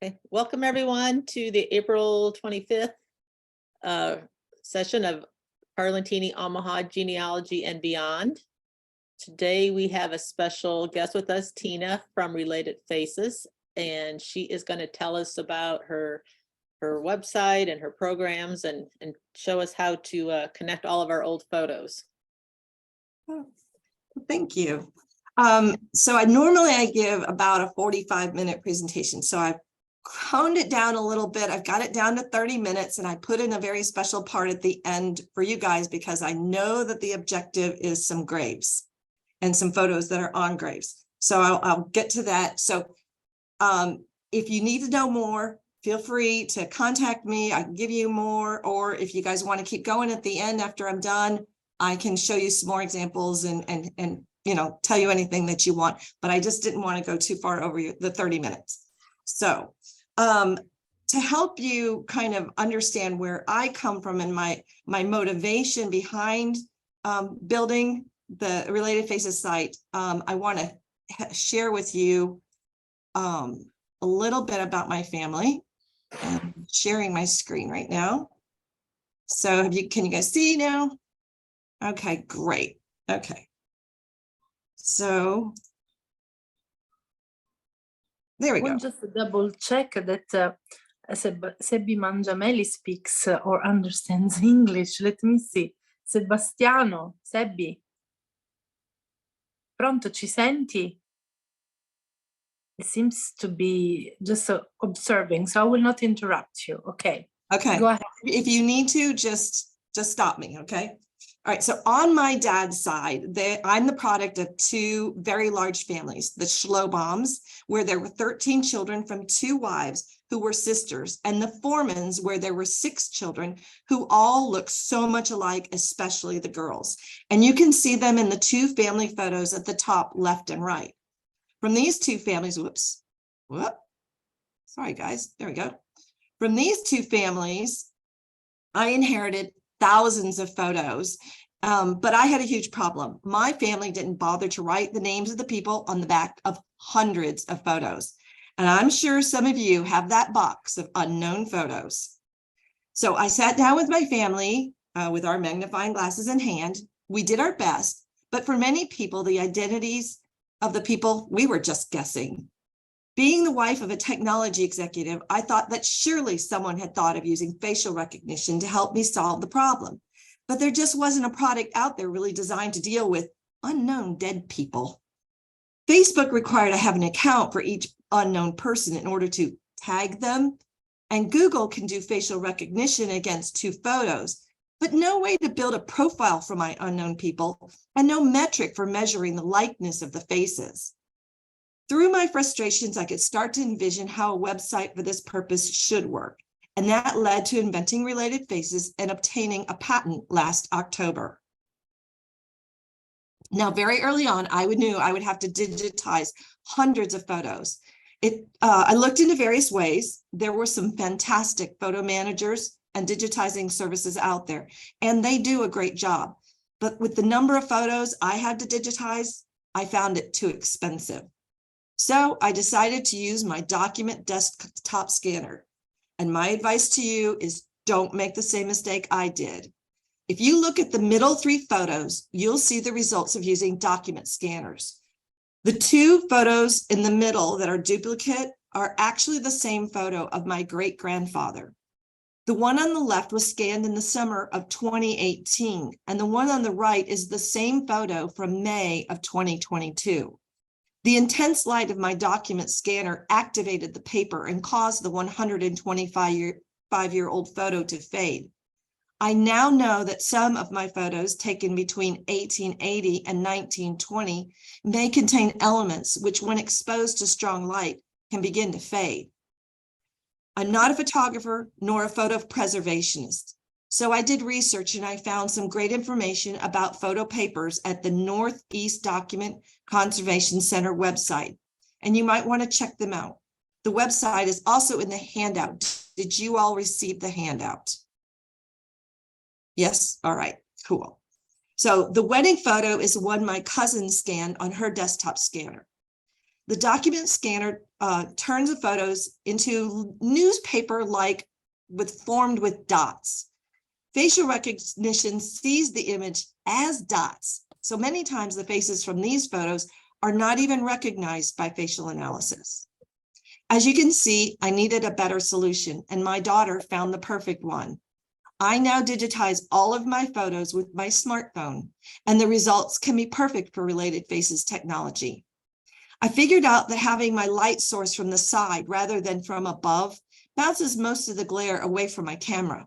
Okay. Welcome everyone to the April 25th session of CarlentiniOmaha Genealogy and Beyond. Today we have a special guest with us, Tina from Related Faces, and she is going to tell us about her website and her programs and show us how to connect all of our old photos. Oh, thank you. So I give about a 45-minute presentation. So I've honed it down a little bit. I've got it down to 30 minutes, and I put in a very special part at the end for you guys because I know that the objective is some graves and some photos that are on graves. So I'll get to that. So if you need to know more, feel free to contact me. I can give you more, or if you guys want to keep going at the end after I'm done, I can show you some more examples and you know, tell you anything that you want, but I just didn't want to go too far over the 30 minutes. So to help you kind of understand where I come from and my motivation behind building the Related Faces site, I want to share with you a little bit about my family. I'm sharing my screen right now. So can you guys see now? Okay, great. Okay. So there we go. Just double check that Sebby Mangiamelli speaks or understands English. Let me see. Sebastiano, Sebby. Pronto, ci senti? It seems to be just observing, so I will not interrupt you. Okay. Okay. Go ahead. If you need to, just stop me. Okay. All right. So on my dad's side, I'm the product of two very large families, the Schloboms, where there were 13 children from 2 wives who were sisters, and the Formans, where there were 6 children who all look so much alike, especially the girls. And you can see them in the 2 family photos at the top, left and right. From these 2 families, sorry guys, there we go. From these 2 families, I inherited thousands of photos, but I had a huge problem. My family didn't bother to write the names of the people on the back of hundreds of photos. And I'm sure some of you have that box of unknown photos. So I sat down with my family with our magnifying glasses in hand. We did our best, but for many people, the identities of the people, we were just guessing. Being the wife of a technology executive, I thought that surely someone had thought of using facial recognition to help me solve the problem. But there just wasn't a product out there really designed to deal with unknown dead people. Facebook required I have an account for each unknown person in order to tag them. And Google can do facial recognition against 2 photos, but no way to build a profile for my unknown people and no metric for measuring the likeness of the faces. Through my frustrations, I could start to envision how a website for this purpose should work. And that led to inventing Related Faces and obtaining a patent last October. Now, very early on, I knew I would have to digitize hundreds of photos. I looked into various ways. There were some fantastic photo managers and digitizing services out there, and they do a great job. But with the number of photos I had to digitize, I found it too expensive. So I decided to use my document desktop scanner. And my advice to you is don't make the same mistake I did. If you look at the middle 3 photos, you'll see the results of using document scanners. The 2 photos in the middle that are duplicate are actually the same photo of my great-grandfather. The one on the left was scanned in the summer of 2018, and the one on the right is the same photo from May of 2022. The intense light of my document scanner activated the paper and caused the 125-year-old photo to fade. I now know that some of my photos taken between 1880 and 1920 may contain elements which, when exposed to strong light, can begin to fade. I'm not a photographer nor a photo preservationist. So I did research and I found some great information about photo papers at the Northeast Document Conservation Center website, and you might want to check them out. The website is also in the handout. Did you all receive the handout? Yes? All right, cool. So the wedding photo is one my cousin scanned on her desktop scanner. The document scanner turns the photos into newspaper-like formed with dots. Facial recognition sees the image as dots. So many times the faces from these photos are not even recognized by facial analysis. As you can see, I needed a better solution, and my daughter found the perfect one. I now digitize all of my photos with my smartphone, and the results can be perfect for related faces technology. I figured out that having my light source from the side rather than from above bounces most of the glare away from my camera.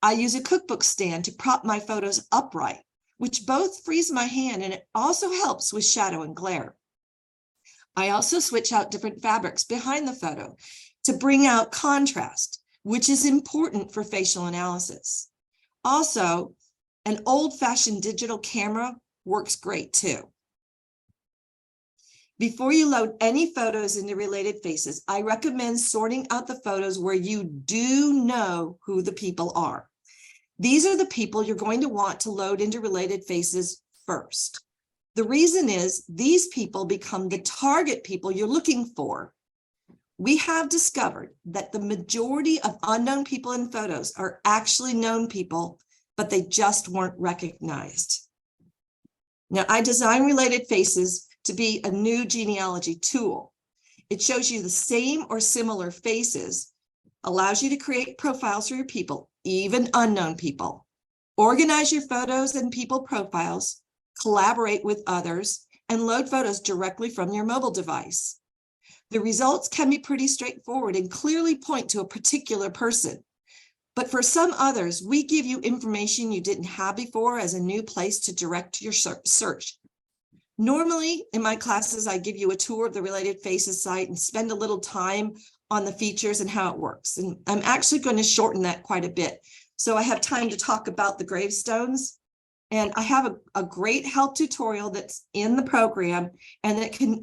I use a cookbook stand to prop my photos upright, which both frees my hand and it also helps with shadow and glare. I also switch out different fabrics behind the photo to bring out contrast, which is important for facial analysis. Also, an old-fashioned digital camera works great too. Before you load any photos into related faces, I recommend sorting out the photos where you do know who the people are. These are the people you're going to want to load into related faces first. The reason is these people become the target people you're looking for. We have discovered that the majority of unknown people in photos are actually known people, but they just weren't recognized. Now, I designed related faces to be a new genealogy tool. It shows you the same or similar faces, allows you to create profiles for your people, even unknown people, organize your photos and people profiles, collaborate with others, and load photos directly from your mobile device. The results can be pretty straightforward and clearly point to a particular person. But for some others, we give you information you didn't have before as a new place to direct your search. Normally, in my classes, I give you a tour of the Related Faces site and spend a little time on the features and how it works. And I'm actually going to shorten that quite a bit, so I have time to talk about the gravestones. And I have a great help tutorial that's in the program, and that can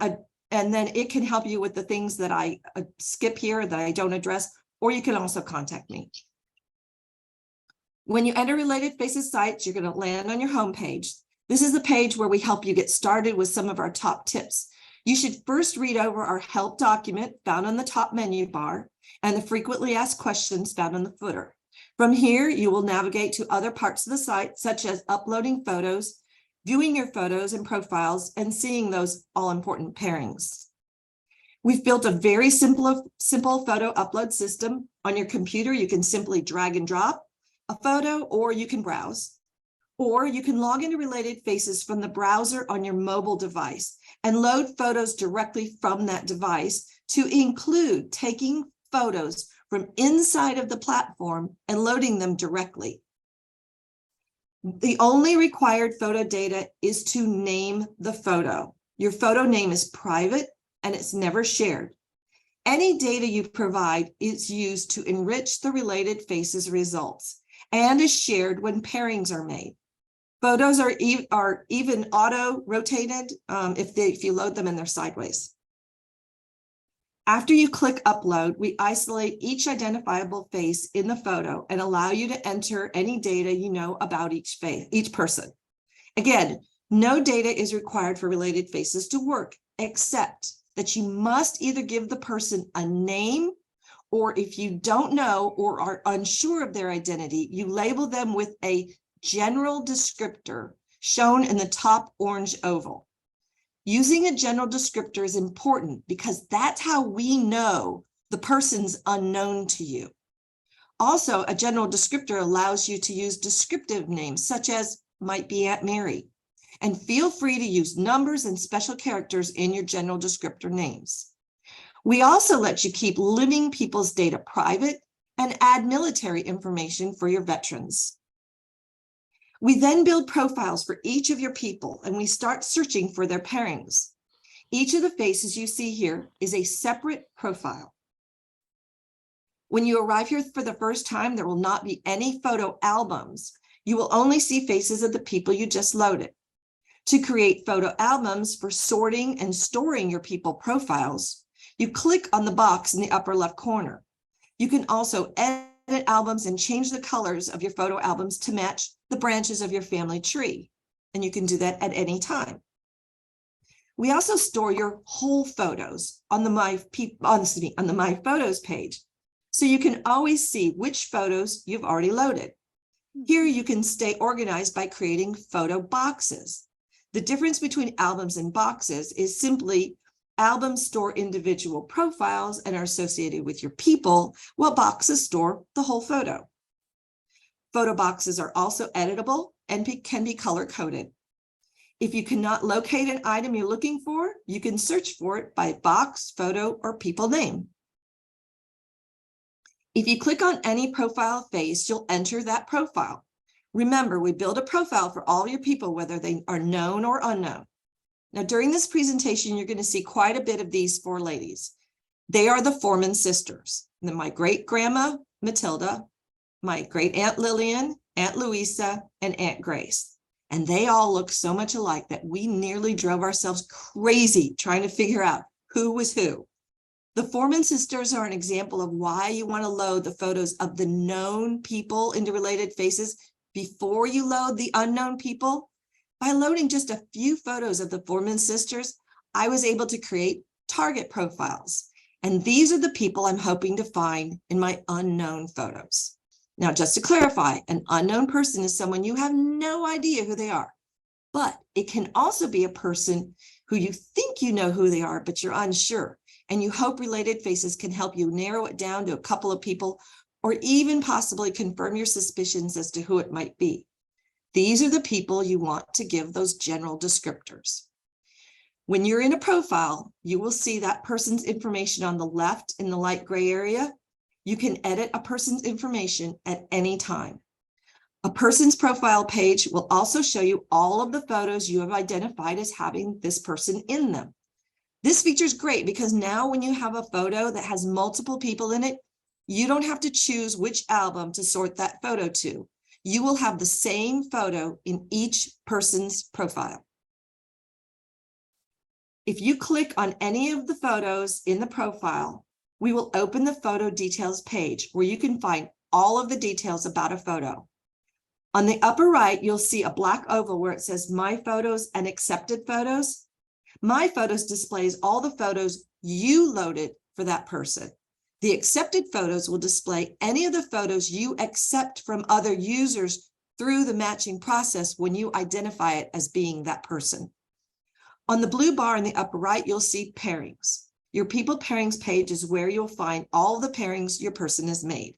and then it can help you with the things that I skip here that I don't address, or you can also contact me. When you enter Related Faces sites, you're going to land on your homepage. This is the page where we help you get started with some of our top tips. You should first read over our help document found on the top menu bar and the frequently asked questions found on the footer. From here, you will navigate to other parts of the site, such as uploading photos, viewing your photos and profiles, and seeing those all-important pairings. We've built a very simple photo upload system. On your computer, you can simply drag and drop a photo, or you can browse. Or you can log into Related Faces from the browser on your mobile device and load photos directly from that device, to include taking photos from inside of the platform and loading them directly. The only required photo data is to name the photo. Your photo name is private and it's never shared. Any data you provide is used to enrich the Related Faces results and is shared when pairings are made. Photos are even auto-rotated if you load them and they're sideways. After you click upload, we isolate each identifiable face in the photo and allow you to enter any data you know about each person. Again, no data is required for Related Faces to work, except that you must either give the person a name, or if you don't know or are unsure of their identity, you label them with a general descriptor shown in the top orange oval. Using a general descriptor is important because that's how we know the person's unknown to you. Also, a general descriptor allows you to use descriptive names, such as might be Aunt Mary. And feel free to use numbers and special characters in your general descriptor names. We also let you keep living people's data private and add military information for your veterans. We then build profiles for each of your people, and we start searching for their pairings. Each of the faces you see here is a separate profile. When you arrive here for the first time, there will not be any photo albums. You will only see faces of the people you just loaded. To create photo albums for sorting and storing your people profiles, you click on the box in the upper left corner. You can also edit albums and change the colors of your photo albums to match the branches of your family tree. And you can do that at any time. We also store your whole photos on the My Photos page, so you can always see which photos you've already loaded. Here you can stay organized by creating photo boxes. The difference between albums and boxes is simply albums store individual profiles and are associated with your people, while boxes store the whole photo. Photo boxes are also editable and can be color-coded. If you cannot locate an item you're looking for, you can search for it by box, photo, or people name. If you click on any profile face, you'll enter that profile. Remember, we build a profile for all your people, whether they are known or unknown. Now, during this presentation, you're going to see quite a bit of these four ladies. They are the Foreman sisters. My great-grandma, Matilda, my great-aunt Lillian, Aunt Louisa, and Aunt Grace. And they all look so much alike that we nearly drove ourselves crazy trying to figure out who was who. The Foreman sisters are an example of why you want to load the photos of the known people into related faces before you load the unknown people. By loading just a few photos of the Foreman sisters, I was able to create target profiles. And these are the people I'm hoping to find in my unknown photos. Now, just to clarify, an unknown person is someone you have no idea who they are, but it can also be a person who you think you know who they are, but you're unsure, and you hope related faces can help you narrow it down to a couple of people, or even possibly confirm your suspicions as to who it might be. These are the people you want to give those general descriptors. When you're in a profile, you will see that person's information on the left in the light gray area. You can edit a person's information at any time. A person's profile page will also show you all of the photos you have identified as having this person in them. This feature is great because now when you have a photo that has multiple people in it, you don't have to choose which album to sort that photo to. You will have the same photo in each person's profile. If you click on any of the photos in the profile, we will open the photo details page where you can find all of the details about a photo. On the upper right, you'll see a black oval where it says My Photos and Accepted Photos. My Photos displays all the photos you loaded for that person. The accepted photos will display any of the photos you accept from other users through the matching process when you identify it as being that person. On the blue bar in the upper right, you'll see pairings. Your People Pairings page is where you'll find all the pairings your person has made.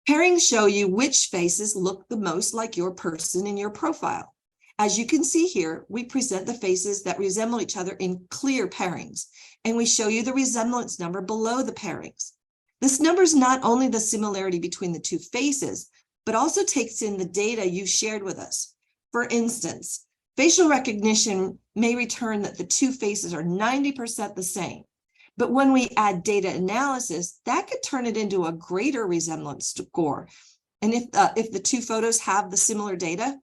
Pairings show you which faces look the most like your person in your profile. As you can see here, we present the faces that resemble each other in clear pairings, and we show you the resemblance number below the pairings. This number is not only the similarity between the two faces, but also takes in the data you shared with us. For instance, facial recognition may return that the two faces are 90% the same, but when we add data analysis, that could turn it into a greater resemblance score. And if the two photos have the similar data,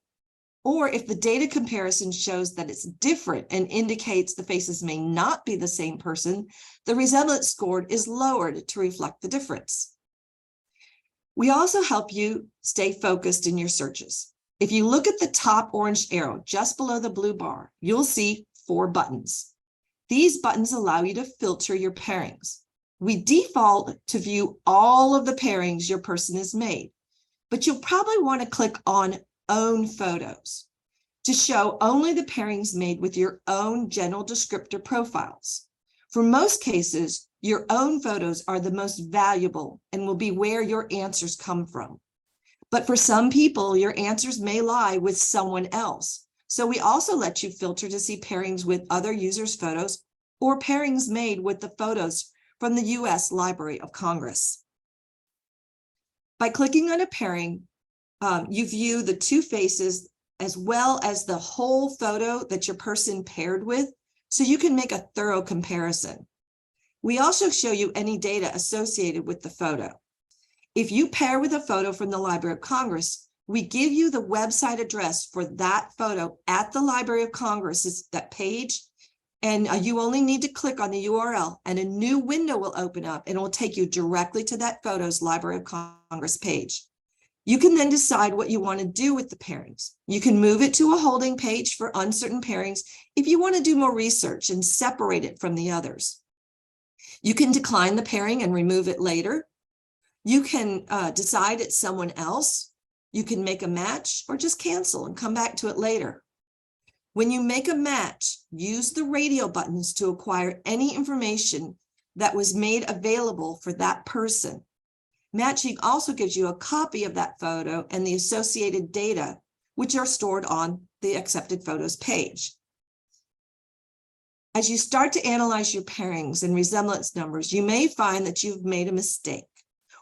or if the data comparison shows that it's different and indicates the faces may not be the same person, the resemblance score is lowered to reflect the difference. We also help you stay focused in your searches. If you look at the top orange arrow just below the blue bar, you'll see 4 buttons. These buttons allow you to filter your pairings. We default to view all of the pairings your person has made, but you'll probably want to click on Own Photos to show only the pairings made with your own general descriptor profiles. For most cases, your own photos are the most valuable and will be where your answers come from. But for some people, your answers may lie with someone else. So we also let you filter to see pairings with other users' photos or pairings made with the photos from the U.S. Library of Congress. By clicking on a pairing, you view the two faces as well as the whole photo that your person paired with, so you can make a thorough comparison. We also show you any data associated with the photo. If you pair with a photo from the Library of Congress, we give you the website address for that photo at the Library of Congress, it's that page, and you only need to click on the URL and a new window will open up and it will take you directly to that photo's Library of Congress page. You can then decide what you want to do with the pairings. You can move it to a holding page for uncertain pairings if you want to do more research and separate it from the others. You can decline the pairing and remove it later. You can decide it's someone else. You can make a match or just cancel and come back to it later. When you make a match, use the radio buttons to acquire any information that was made available for that person. Matching also gives you a copy of that photo and the associated data, which are stored on the accepted photos page. As you start to analyze your pairings and resemblance numbers, you may find that you've made a mistake,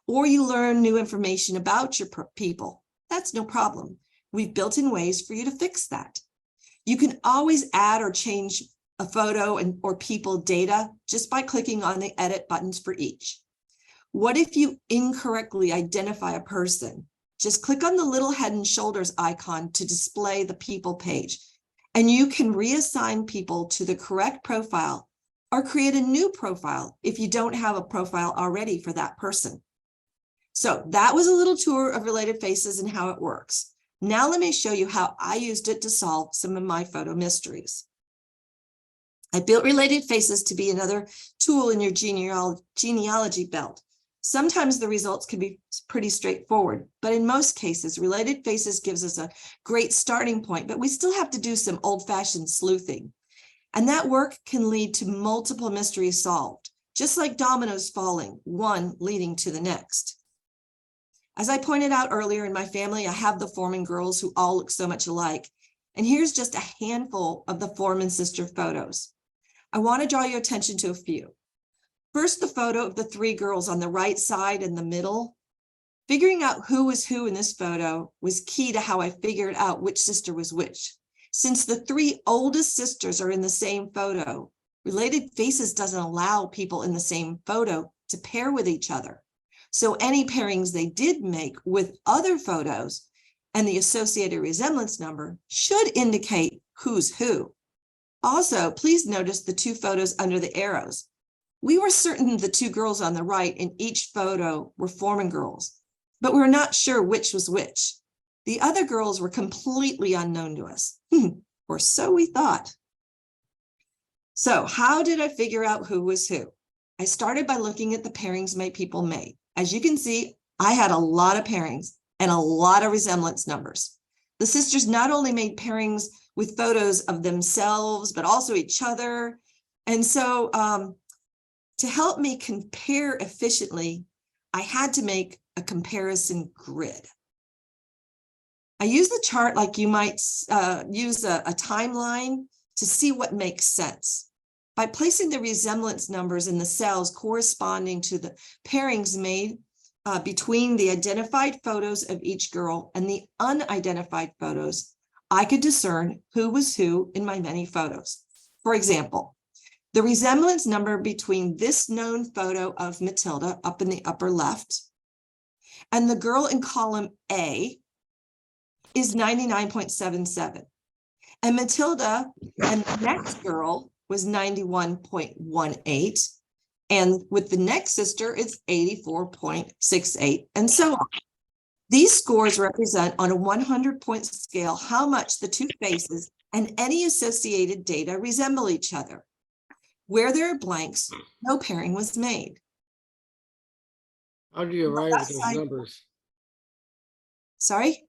or you learn new information about your people. That's no problem. We've built in ways for you to fix that. You can always add or change a photo or people data just by clicking on the edit buttons for each. What if you incorrectly identify a person? Just click on the little head and shoulders icon to display the people page, and you can reassign people to the correct profile or create a new profile if you don't have a profile already for that person. So that was a little tour of Related Faces and how it works. Now let me show you how I used it to solve some of my photo mysteries. I built Related Faces to be another tool in your genealogy belt. Sometimes the results can be pretty straightforward, but in most cases, Related Faces gives us a great starting point, but we still have to do some old-fashioned sleuthing. And that work can lead to multiple mysteries solved, just like dominoes falling, one leading to the next. As I pointed out earlier, in my family, I have the Foreman girls who all look so much alike. And here's just a handful of the Foreman sister photos. I want to draw your attention to a few. First, the photo of the three girls on the right side in the middle. Figuring out who was who in this photo was key to how I figured out which sister was which. Since the three oldest sisters are in the same photo, Related Faces doesn't allow people in the same photo to pair with each other. So any pairings they did make with other photos and the associated resemblance number should indicate who's who. Also, please notice the two photos under the arrows. We were certain the two girls on the right in each photo were Foreman girls, but we're not sure which was which. The other girls were completely unknown to us, or so we thought. So how did I figure out who was who? I started by looking at the pairings my people made. As you can see, I had a lot of pairings and a lot of resemblance numbers. The sisters not only made pairings with photos of themselves, but also each other. And so to help me compare efficiently, I had to make a comparison grid. I use the chart like you might use a timeline to see what makes sense. By placing the resemblance numbers in the cells corresponding to the pairings made between the identified photos of each girl and the unidentified photos, I could discern who was who in my many photos. For example, the resemblance number between this known photo of Matilda up in the upper left and the girl in column A is 99.77. And Matilda and the next girl was 91.18. And with the next sister, it's 84.68, and so on. These scores represent on a 100-point scale how much the two faces and any associated data resemble each other. Where there are blanks, no pairing was made. How do you arrive at those numbers? Sorry?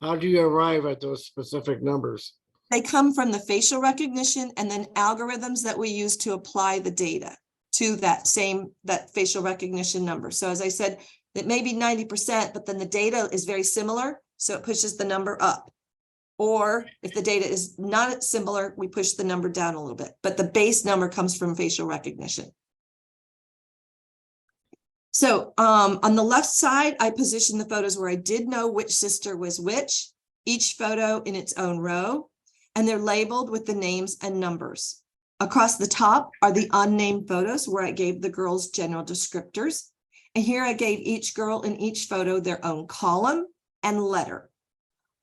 How do you arrive at those specific numbers? They come from the facial recognition and then algorithms that we use to apply the data to that facial recognition number. So as I said, it may be 90%, but then the data is very similar, so it pushes the number up. Or if the data is not similar, we push the number down a little bit, but the base number comes from facial recognition. So on the left side, I positioned the photos where I did know which sister was which, each photo in its own row, and they're labeled with the names and numbers. Across the top are the unnamed photos where I gave the girls general descriptors. And here I gave each girl in each photo their own column and letter.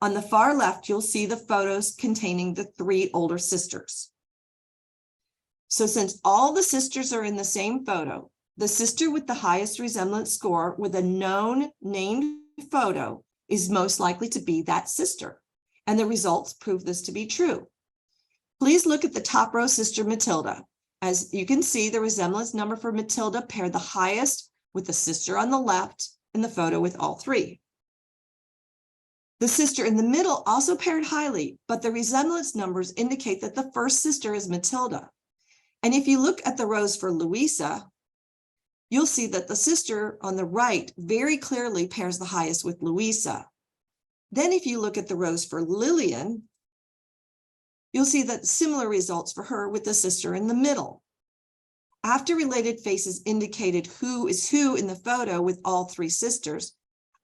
On the far left, you'll see the photos containing the three older sisters. So since all the sisters are in the same photo, the sister with the highest resemblance score with a known named photo is most likely to be that sister. And the results prove this to be true. Please look at the top row, Sister Matilda. As you can see, the resemblance number for Matilda paired the highest with the sister on the left in the photo with all three. The sister in the middle also paired highly, but the resemblance numbers indicate that the first sister is Matilda. And if you look at the rows for Louisa, you'll see that the sister on the right very clearly pairs the highest with Louisa. Then if you look at the rows for Lillian, you'll see that similar results for her with the sister in the middle. After related faces indicated who is who in the photo with all three sisters,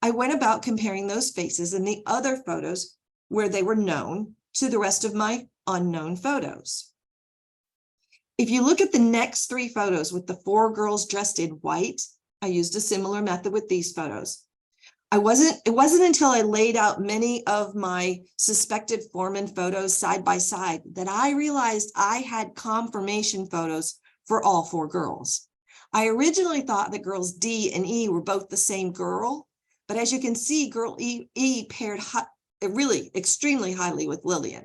I went about comparing those faces in the other photos where they were known to the rest of my unknown photos. If you look at the next three photos with the four girls dressed in white, I used a similar method with these photos. It wasn't until I laid out many of my suspected foreman photos side by side that I realized I had confirmation photos for all four girls. I originally thought that girls D and E were both the same girl, but as you can see, girl E paired really extremely highly with Lillian,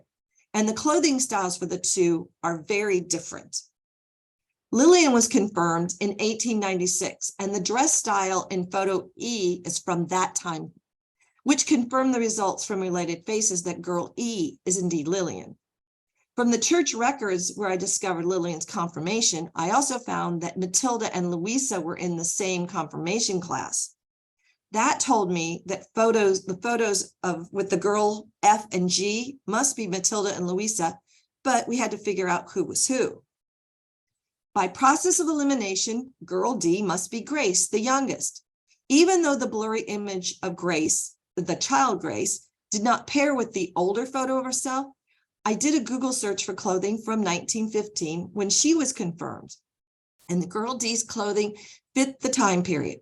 and the clothing styles for the two are very different. Lillian was confirmed in 1896, and the dress style in photo E is from that time, which confirmed the results from related faces that girl E is indeed Lillian. From the church records where I discovered Lillian's confirmation, I also found that Matilda and Louisa were in the same confirmation class. That told me that the photos with the girl F and G must be Matilda and Louisa, but we had to figure out who was who. By process of elimination, girl D must be Grace, the youngest. Even though the blurry image of Grace, the child Grace, did not pair with the older photo of herself, I did a Google search for clothing from 1915 when she was confirmed, and the girl D's clothing fit the time period.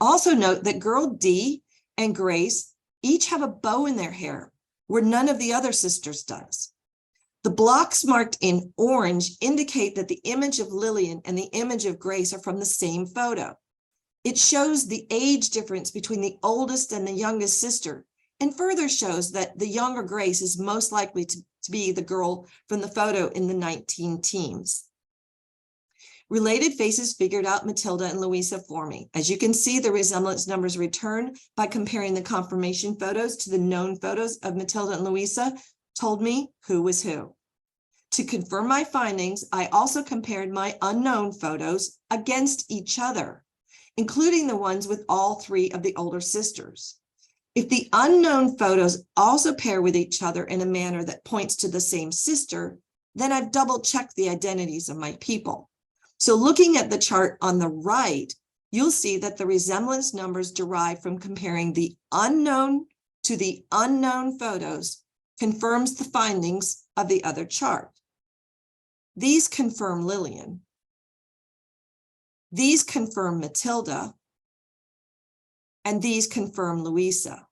Also note that girl D and Grace each have a bow in their hair, where none of the other sisters does. The blocks marked in orange indicate that the image of Lillian and the image of Grace are from the same photo. It shows the age difference between the oldest and the youngest sister, and further shows that the younger Grace is most likely to be the girl from the photo in the 19-teens. Related faces figured out Matilda and Louisa for me. As you can see, the resemblance numbers returned by comparing the confirmation photos to the known photos of Matilda and Louisa told me who was who. To confirm my findings, I also compared my unknown photos against each other, including the ones with all three of the older sisters. If the unknown photos also pair with each other in a manner that points to the same sister, then I've double-checked the identities of my people. So looking at the chart on the right, you'll see that the resemblance numbers derived from comparing the unknown to the unknown photos confirms the findings of the other chart. These confirm Lillian. These confirm Matilda. And these confirm Louisa.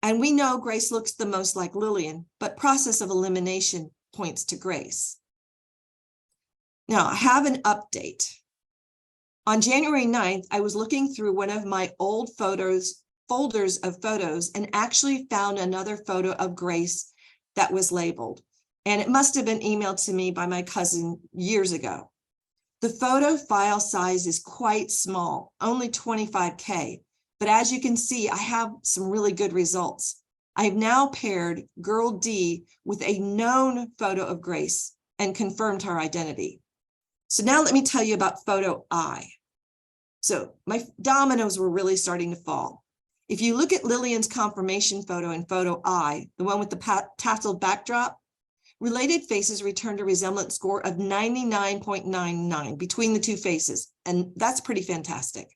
And we know Grace looks the most like Lillian, but process of elimination points to Grace. Now, I have an update. On January 9th, I was looking through one of my old folders of photos and actually found another photo of Grace that was labeled. And it must have been emailed to me by my cousin years ago. The photo file size is quite small, only 25K. But as you can see, I have some really good results. I've now paired girl D with a known photo of Grace and confirmed her identity. So now let me tell you about photo I. So my dominoes were really starting to fall. If you look at Lillian's confirmation photo in photo I, the one with the tasseled backdrop, related faces returned a resemblance score of 99.99 between the two faces, and that's pretty fantastic.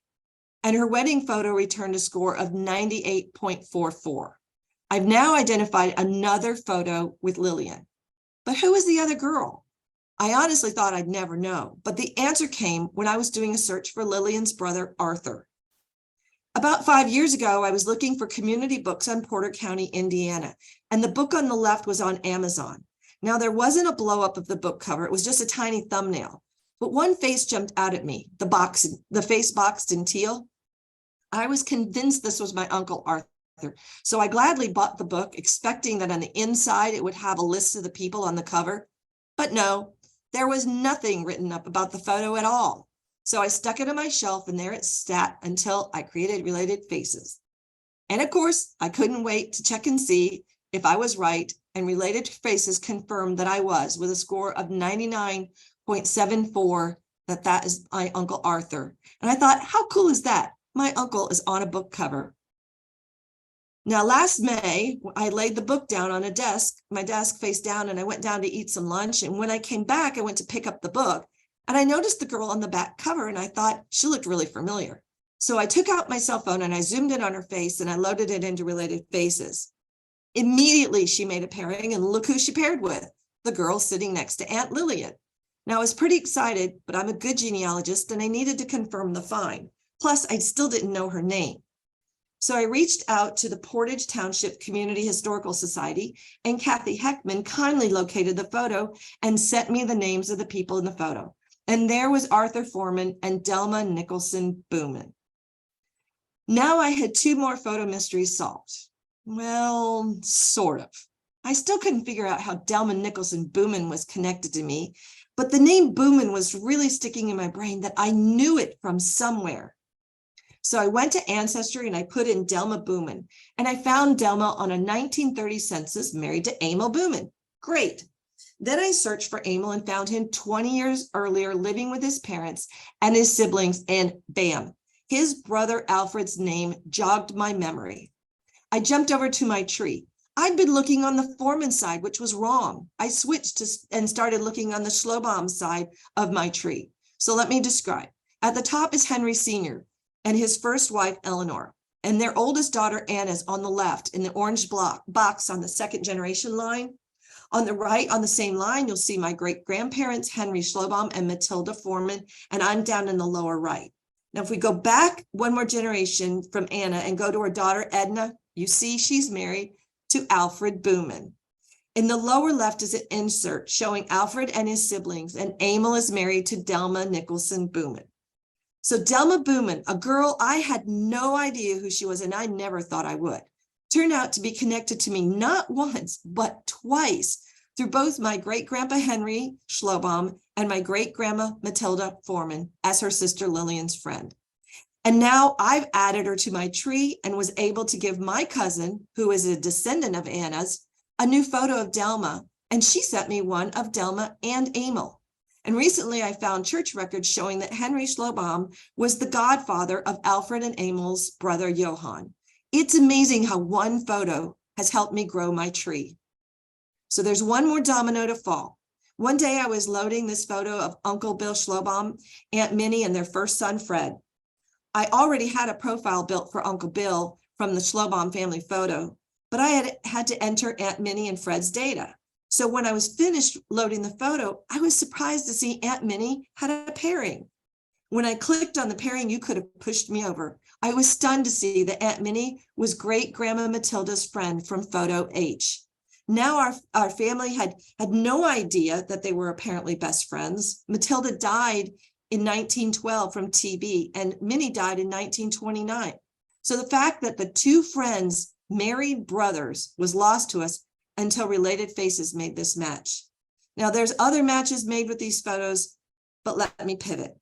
And her wedding photo returned a score of 98.44. I've now identified another photo with Lillian. But who is the other girl? I honestly thought I'd never know, but the answer came when I was doing a search for Lillian's brother, Arthur. About 5 years ago, I was looking for community books on Porter County, Indiana, and the book on the left was on Amazon. Now, there wasn't a blow up of the book cover. It was just a tiny thumbnail. But one face jumped out at me, the face boxed in teal. I was convinced this was my Uncle Arthur. So I gladly bought the book, expecting that on the inside it would have a list of the people on the cover. But no, there was nothing written up about the photo at all. So I stuck it on my shelf and there it sat until I created Related Faces. And of course, I couldn't wait to check and see if I was right, and Related Faces confirmed that I was, with a score of 99.74, that is my Uncle Arthur. And I thought, how cool is that? My uncle is on a book cover. Now, last May, I laid the book down on my desk face down, and I went down to eat some lunch. And when I came back, I went to pick up the book, and I noticed the girl on the back cover, and I thought she looked really familiar. So I took out my cell phone and I zoomed in on her face and I loaded it into Related Faces. Immediately, she made a pairing, and look who she paired with, the girl sitting next to Aunt Lillian. Now, I was pretty excited, but I'm a good genealogist and I needed to confirm the find. Plus, I still didn't know her name. So I reached out to the Portage Township Community Historical Society, and Kathy Heckman kindly located the photo and sent me the names of the people in the photo. And there was Arthur Foreman and Delma Nicholson Booman. Now I had 2 more photo mysteries solved. Well, sort of. I still couldn't figure out how Delma Nicholson Booman was connected to me, but the name Booman was really sticking in my brain that I knew it from somewhere. So I went to Ancestry and I put in Delma Booman, and I found Delma on a 1930 census married to Emil Booman. Great. Then I searched for Emil and found him 20 years earlier living with his parents and his siblings, and bam, his brother Alfred's name jogged my memory. I jumped over to my tree. I'd been looking on the Foreman side, which was wrong. I switched and started looking on the Schlobaum side of my tree. So let me describe. At the top is Henry Sr. and his first wife, Eleanor, and their oldest daughter, Anna's on the left in the orange box on the 2nd generation line. On the right, on the same line, you'll see my great-grandparents, Henry Schlobaum and Matilda Foreman, and I'm down in the lower right. Now, if we go back one more generation from Anna and go to her daughter, Edna, you see she's married to Alfred Booman. In the lower left is an insert showing Alfred and his siblings, and Emil is married to Delma Nicholson Booman. So Delma Booman, a girl I had no idea who she was, and I never thought I would, turned out to be connected to me not once, but twice, through both my great-grandpa Henry Schlobaum and my great-grandma Matilda Foreman as her sister Lillian's friend. And now I've added her to my tree and was able to give my cousin, who is a descendant of Anna's, a new photo of Delma, and she sent me one of Delma and Emil. And recently I found church records showing that Henry Schlobaum was the godfather of Alfred and Emil's brother Johann. It's amazing how one photo has helped me grow my tree. So there's one more domino to fall. One day I was loading this photo of Uncle Bill Schlobaum, Aunt Minnie, and their first son, Fred. I already had a profile built for Uncle Bill from the Schlobaum family photo, but I had to enter Aunt Minnie and Fred's data. So when I was finished loading the photo, I was surprised to see Aunt Minnie had a pairing. When I clicked on the pairing, you could have pushed me over. I was stunned to see that Aunt Minnie was great-grandma Matilda's friend from photo H. Now our family had no idea that they were apparently best friends. Matilda died in 1912 from TB, and Minnie died in 1929. So the fact that the 2 friends married brothers was lost to us until Related Faces made this match. Now there's other matches made with these photos, but let me pivot.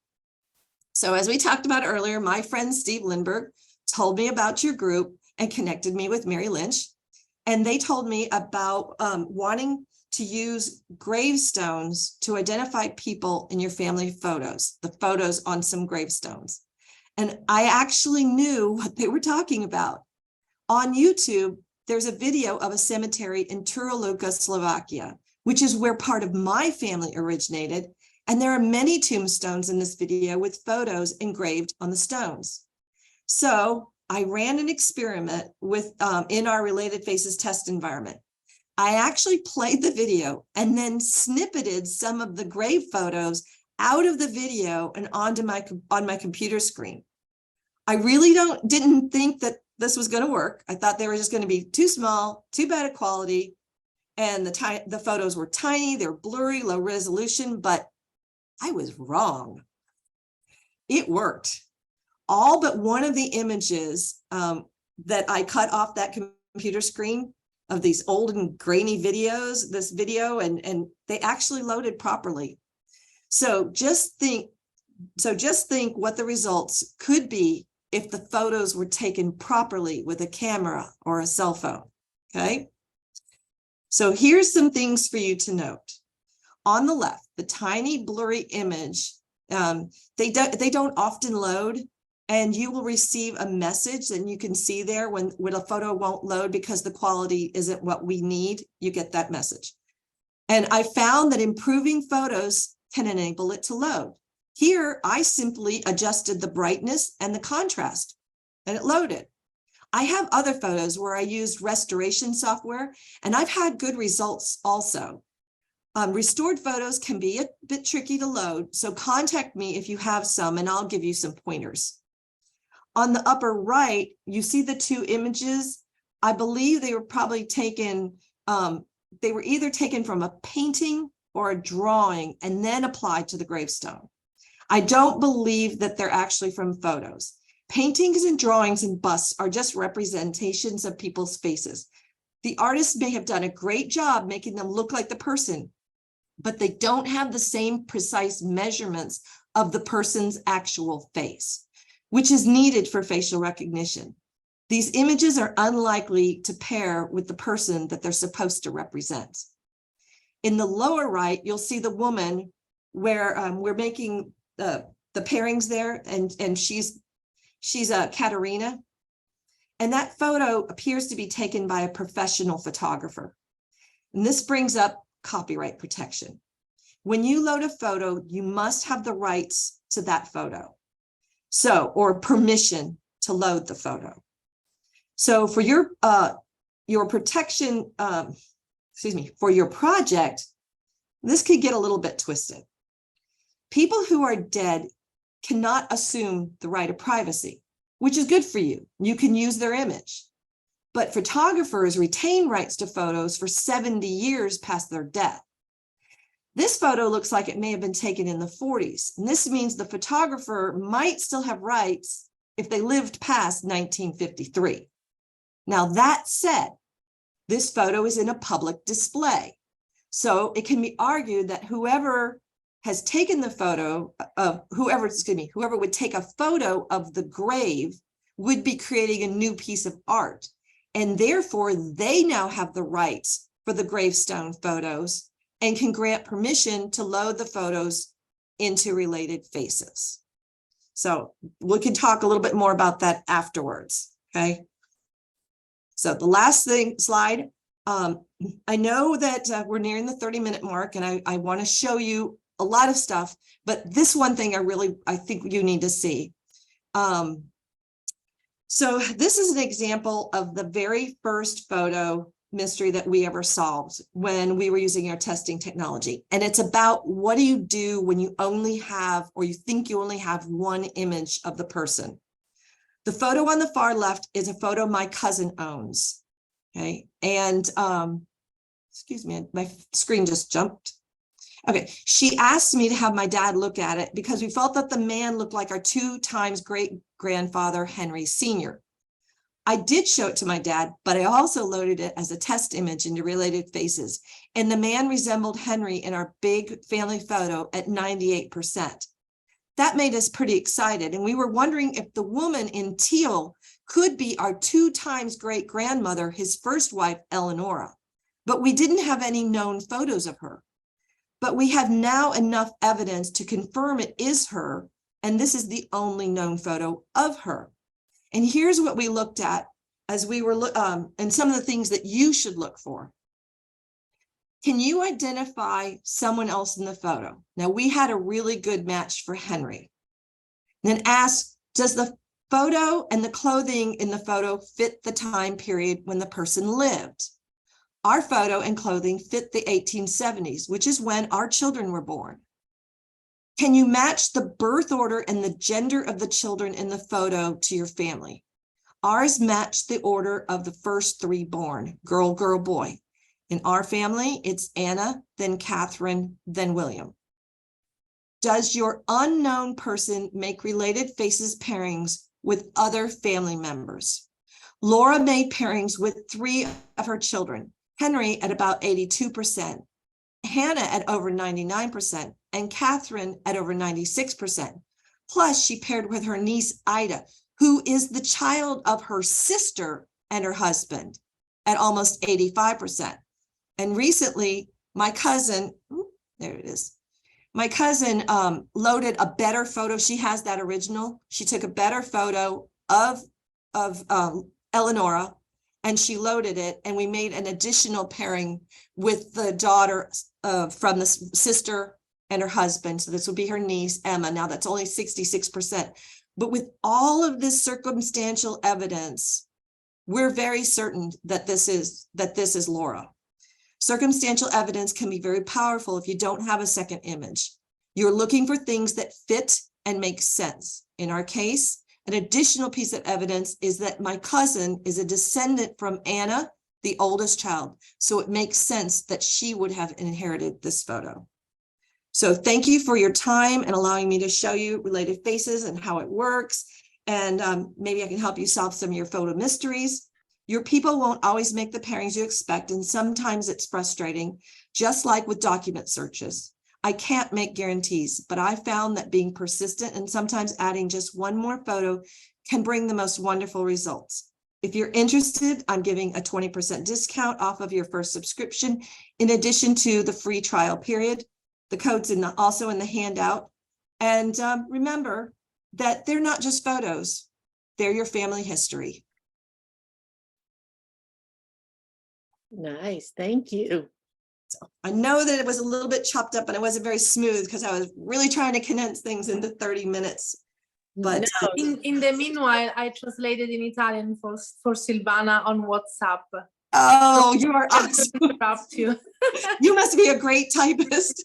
So as we talked about earlier, my friend Steve Lindbergh told me about your group and connected me with Mary Lynch. And they told me about wanting to use gravestones to identify people in your family photos, the photos on some gravestones. And I actually knew what they were talking about. On YouTube, there's a video of a cemetery in Turoluca, Slovakia, which is where part of my family originated. And there are many tombstones in this video with photos engraved on the stones. So I ran an experiment with in our Related Faces test environment. I actually played the video and then snippeted some of the grave photos out of the video and on my computer screen. I really didn't think that this was going to work. I thought they were just going to be too small, too bad a quality, and the photos were tiny, they're blurry, low resolution, but I was wrong. It worked. All but one of the images that I cut off that computer screen of these old and grainy videos, this video, and they actually loaded properly. So just think what the results could be if the photos were taken properly with a camera or a cell phone, okay? So here's some things for you to note. On the left, the tiny blurry image, they don't often load, and you will receive a message and you can see there when a photo won't load because the quality isn't what we need, you get that message. And I found that improving photos can enable it to load. Here, I simply adjusted the brightness and the contrast, and it loaded. I have other photos where I used restoration software, and I've had good results also. Restored photos can be a bit tricky to load, so contact me if you have some, and I'll give you some pointers. On the upper right, you see the two images. I believe they were probably taken, they were either taken from a painting or a drawing and then applied to the gravestone. I don't believe that they're actually from photos. Paintings and drawings and busts are just representations of people's faces. The artist may have done a great job making them look like the person, but they don't have the same precise measurements of the person's actual face, which is needed for facial recognition. These images are unlikely to pair with the person that they're supposed to represent. In the lower right, you'll see the woman where we're making the pairings there, and she's Katerina. And that photo appears to be taken by a professional photographer. And this brings up copyright protection. When you load a photo, you must have the rights to that photo. So, or permission to load the photo. So for your protection, for your project, this could get a little bit twisted. People who are dead cannot assume the right of privacy, which is good for you. You can use their image. But photographers retain rights to photos for 70 years past their death. This photo looks like it may have been taken in the 40s. And this means the photographer might still have rights if they lived past 1953. Now, that said, this photo is in a public display. So it can be argued that whoever has taken the photo of whoever would take a photo of the grave would be creating a new piece of art. And therefore, they now have the rights for the gravestone photos and can grant permission to load the photos into related faces. So we can talk a little bit more about that afterwards, okay? So the last slide, I know that we're nearing the 30-minute mark, and I want to show you a lot of stuff, but this one thing I think you need to see. So this is an example of the very first photo mystery that we ever solved when we were using our testing technology. And it's about what do you do when you only have, or you think you only have one image of the person. The photo on the far left is a photo my cousin owns. Okay. And excuse me, my screen just jumped. Okay. She asked me to have my dad look at it because we felt that the man looked like our 2 times great-grandfather, Henry Sr. I did show it to my dad, but I also loaded it as a test image into related faces. And the man resembled Henry in our big family photo at 98%. That made us pretty excited. And we were wondering if the woman in teal could be our 2 times great-grandmother, his first wife, Eleonora. But we didn't have any known photos of her. But we have now enough evidence to confirm it is her. And this is the only known photo of her. And here's what we looked at as we were, and some of the things that you should look for. Can you identify someone else in the photo? Now, we had a really good match for Henry. Then ask, does the photo and the clothing in the photo fit the time period when the person lived? Our photo and clothing fit the 1870s, which is when our children were born. Can you match the birth order and the gender of the children in the photo to your family? Ours matched the order of the first 3 born, girl, girl, boy. In our family, it's Anna, then Catherine, then William. Does your unknown person make related faces pairings with other family members? Laura made pairings with 3 of her children, Henry at about 82%, Hannah at over 99%, and Catherine at over 96%. Plus, she paired with her niece, Ida, who is the child of her sister and her husband at almost 85%. And recently, my cousin, there it is. My cousin loaded a better photo. She has that original. She took a better photo of Eleonora, and she loaded it, and we made an additional pairing with the daughter from the sister and her husband. So this will be her niece, Emma. Now that's only 66%. But with all of this circumstantial evidence, we're very certain that this is Laura. Circumstantial evidence can be very powerful if you don't have a second image. You're looking for things that fit and make sense. In our case, an additional piece of evidence is that my cousin is a descendant from Anna, the oldest child. So it makes sense that she would have inherited this photo. So thank you for your time and allowing me to show you related faces and how it works. And maybe I can help you solve some of your photo mysteries. Your people won't always make the pairings you expect, and sometimes it's frustrating, just like with document searches. I can't make guarantees, but I found that being persistent and sometimes adding just one more photo can bring the most wonderful results. If you're interested, I'm giving a 20% discount off of your first subscription, in addition to the free trial period. The code's also in the handout. And remember that they're not just photos, they're your family history. Nice, thank you. I know that it was a little bit chopped up and it wasn't very smooth because I was really trying to condense things into 30 minutes. But No, In the meanwhile, I translated in Italian for Silvana on WhatsApp. oh, you are I awesome. don't interrupt you. You must be a great typist.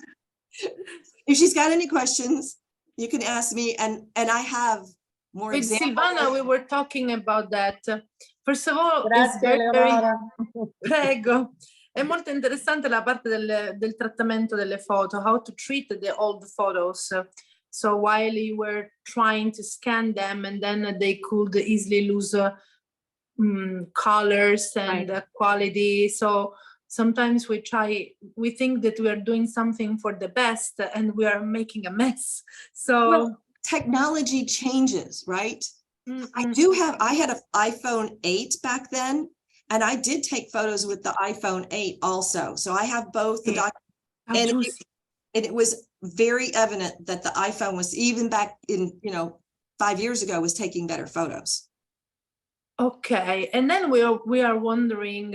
If she's got any questions, you can ask me, and I have more With examples. Silvana, we were talking about that. First of all, it's Grazie very, Eleonora. prego. È molto interessante la parte del trattamento delle foto, how to treat the old photos. So while you were trying to scan them, and then they could easily lose colors and quality. So sometimes we think that we are doing something for the best and we are making a mess. So Well, technology changes, right? I had an iPhone 8 back then, and I did take photos with the iPhone 8 also. So I have both the documents, and it was very evident that the iPhone was, even back in, 5 years ago, was taking better photos. Okay, and then we are wondering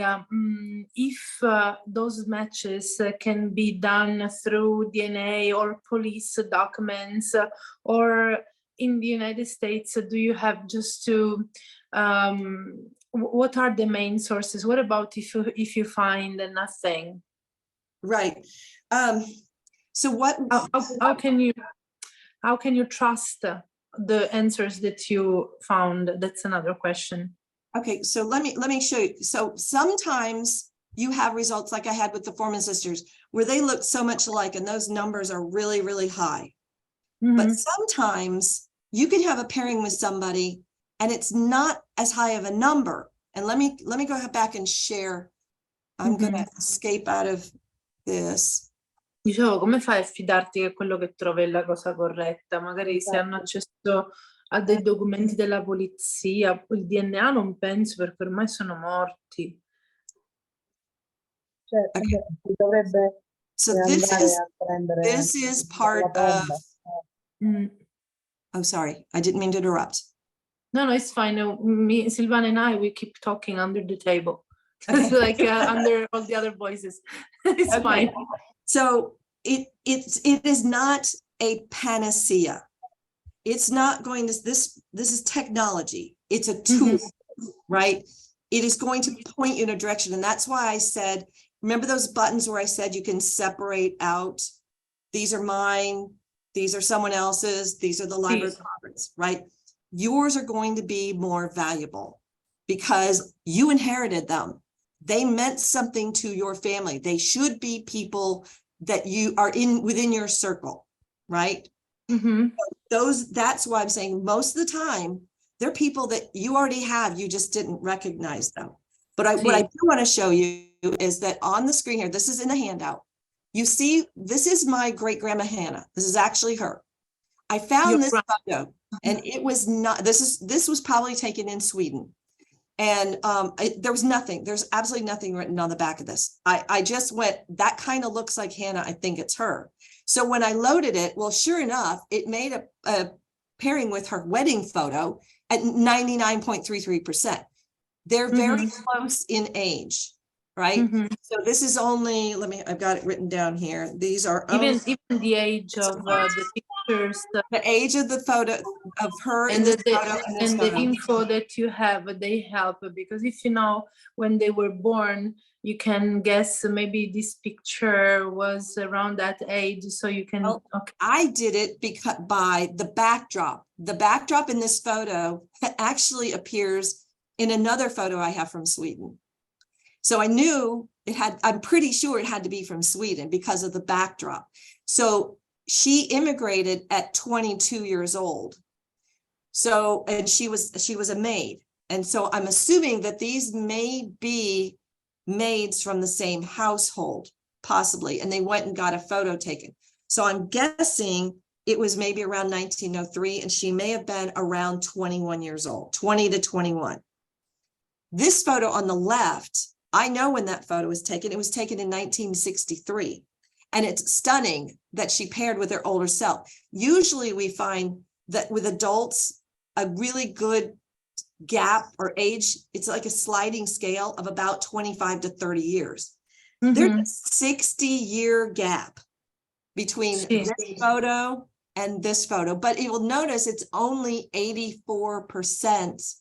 if those matches can be done through DNA or police documents, or in the United States, do you have just to, what are the main sources? What about if you find nothing? Right. So what? How can you trust the answers that you found? That's another question. Okay, so let me show you. So sometimes you have results like I had with the Foreman sisters, where they look so much alike and those numbers are really, really high. But sometimes you can have a pairing with somebody and it's not as high of a number. And let me go back and share. I'm gonna escape out of this. Dicevo, come fai a fidarti che quello che trovi è la cosa corretta? Magari se hanno accesso a dei documenti della polizia, il DNA non penso, perché ormai sono morti. Certo, Okay. dovrebbe So andare a prendere this is part la of, bomba. oh, sorry, I didn't mean to interrupt. No, it's fine. Me, Silvana and I, we keep talking under the table. Okay. Like under all the other voices. It's Okay. fine. So it is not a panacea. It's not going to, this is technology. It's a tool, right? It is going to point you in a direction. And that's why I said, remember those buttons where I said you can separate out, these are mine, these are someone else's, these are the library cards, right? Yours are going to be more valuable because you inherited them. They meant something to your family. They should be people that you are within your circle, right? That's why I'm saying most of the time They're people that you already have, you just didn't recognize them. But what I do want to show you is that on the screen here, this is in the handout. You see, this is my great grandma Hannah. This is actually her. I found this photo, and it was not, this was probably taken in Sweden. And there was nothing, there's absolutely nothing written on the back of this. I just went, that kind of looks like Hannah. I think it's her. So when I loaded it, well, sure enough, it made a pairing with her wedding photo at 99.33%. They're very close in age, right? So this is only, I've got it written down here. These are even the age of the pictures the age of the photo of her in and this the photo and this and the photo. info that you have, they help, because if you know when they were born, you can guess maybe this picture was around that age, so you can. Well, Okay. I did it because by the backdrop. The backdrop in this photo actually appears in another photo I have from Sweden. So I knew it had, I'm pretty sure it had to be from Sweden because of the backdrop. So she immigrated at 22 years old. So, and she was a maid. And so I'm assuming that these may be maids from the same household, possibly, and they went and got a photo taken. So I'm guessing it was maybe around 1903, and she may have been around 21 years old, 20 to 21. This photo on the left, I know when that photo was taken. It was taken in 1963. And it's stunning that she paired with her older self. Usually we find that with adults, a really good gap or age, it's like a sliding scale of about 25 to 30 years. There's a 60-year gap between this photo and this photo, but you will notice it's only 84%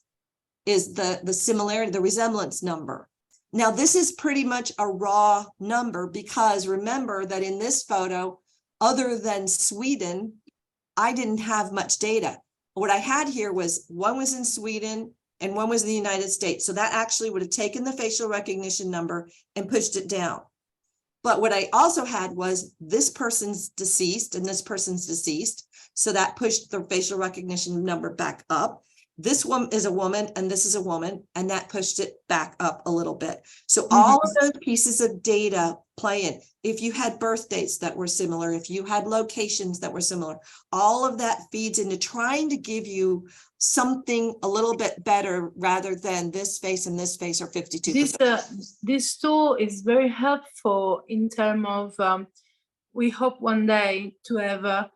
is the similarity, the resemblance number. Now, this is pretty much a raw number because remember that in this photo, other than Sweden, I didn't have much data. What I had here was one was in Sweden and one was in the United States. So that actually would have taken the facial recognition number and pushed it down. But what I also had was this person's deceased and this person's deceased. So that pushed the facial recognition number back up. This one is a woman and this is a woman, and that pushed it back up a little bit. So all of those pieces of data play in. If you had birth dates that were similar, if you had locations that were similar, all of that feeds into trying to give you something a little bit better rather than this face and this face are 52%. This tool is very helpful in terms of, we hope one day to have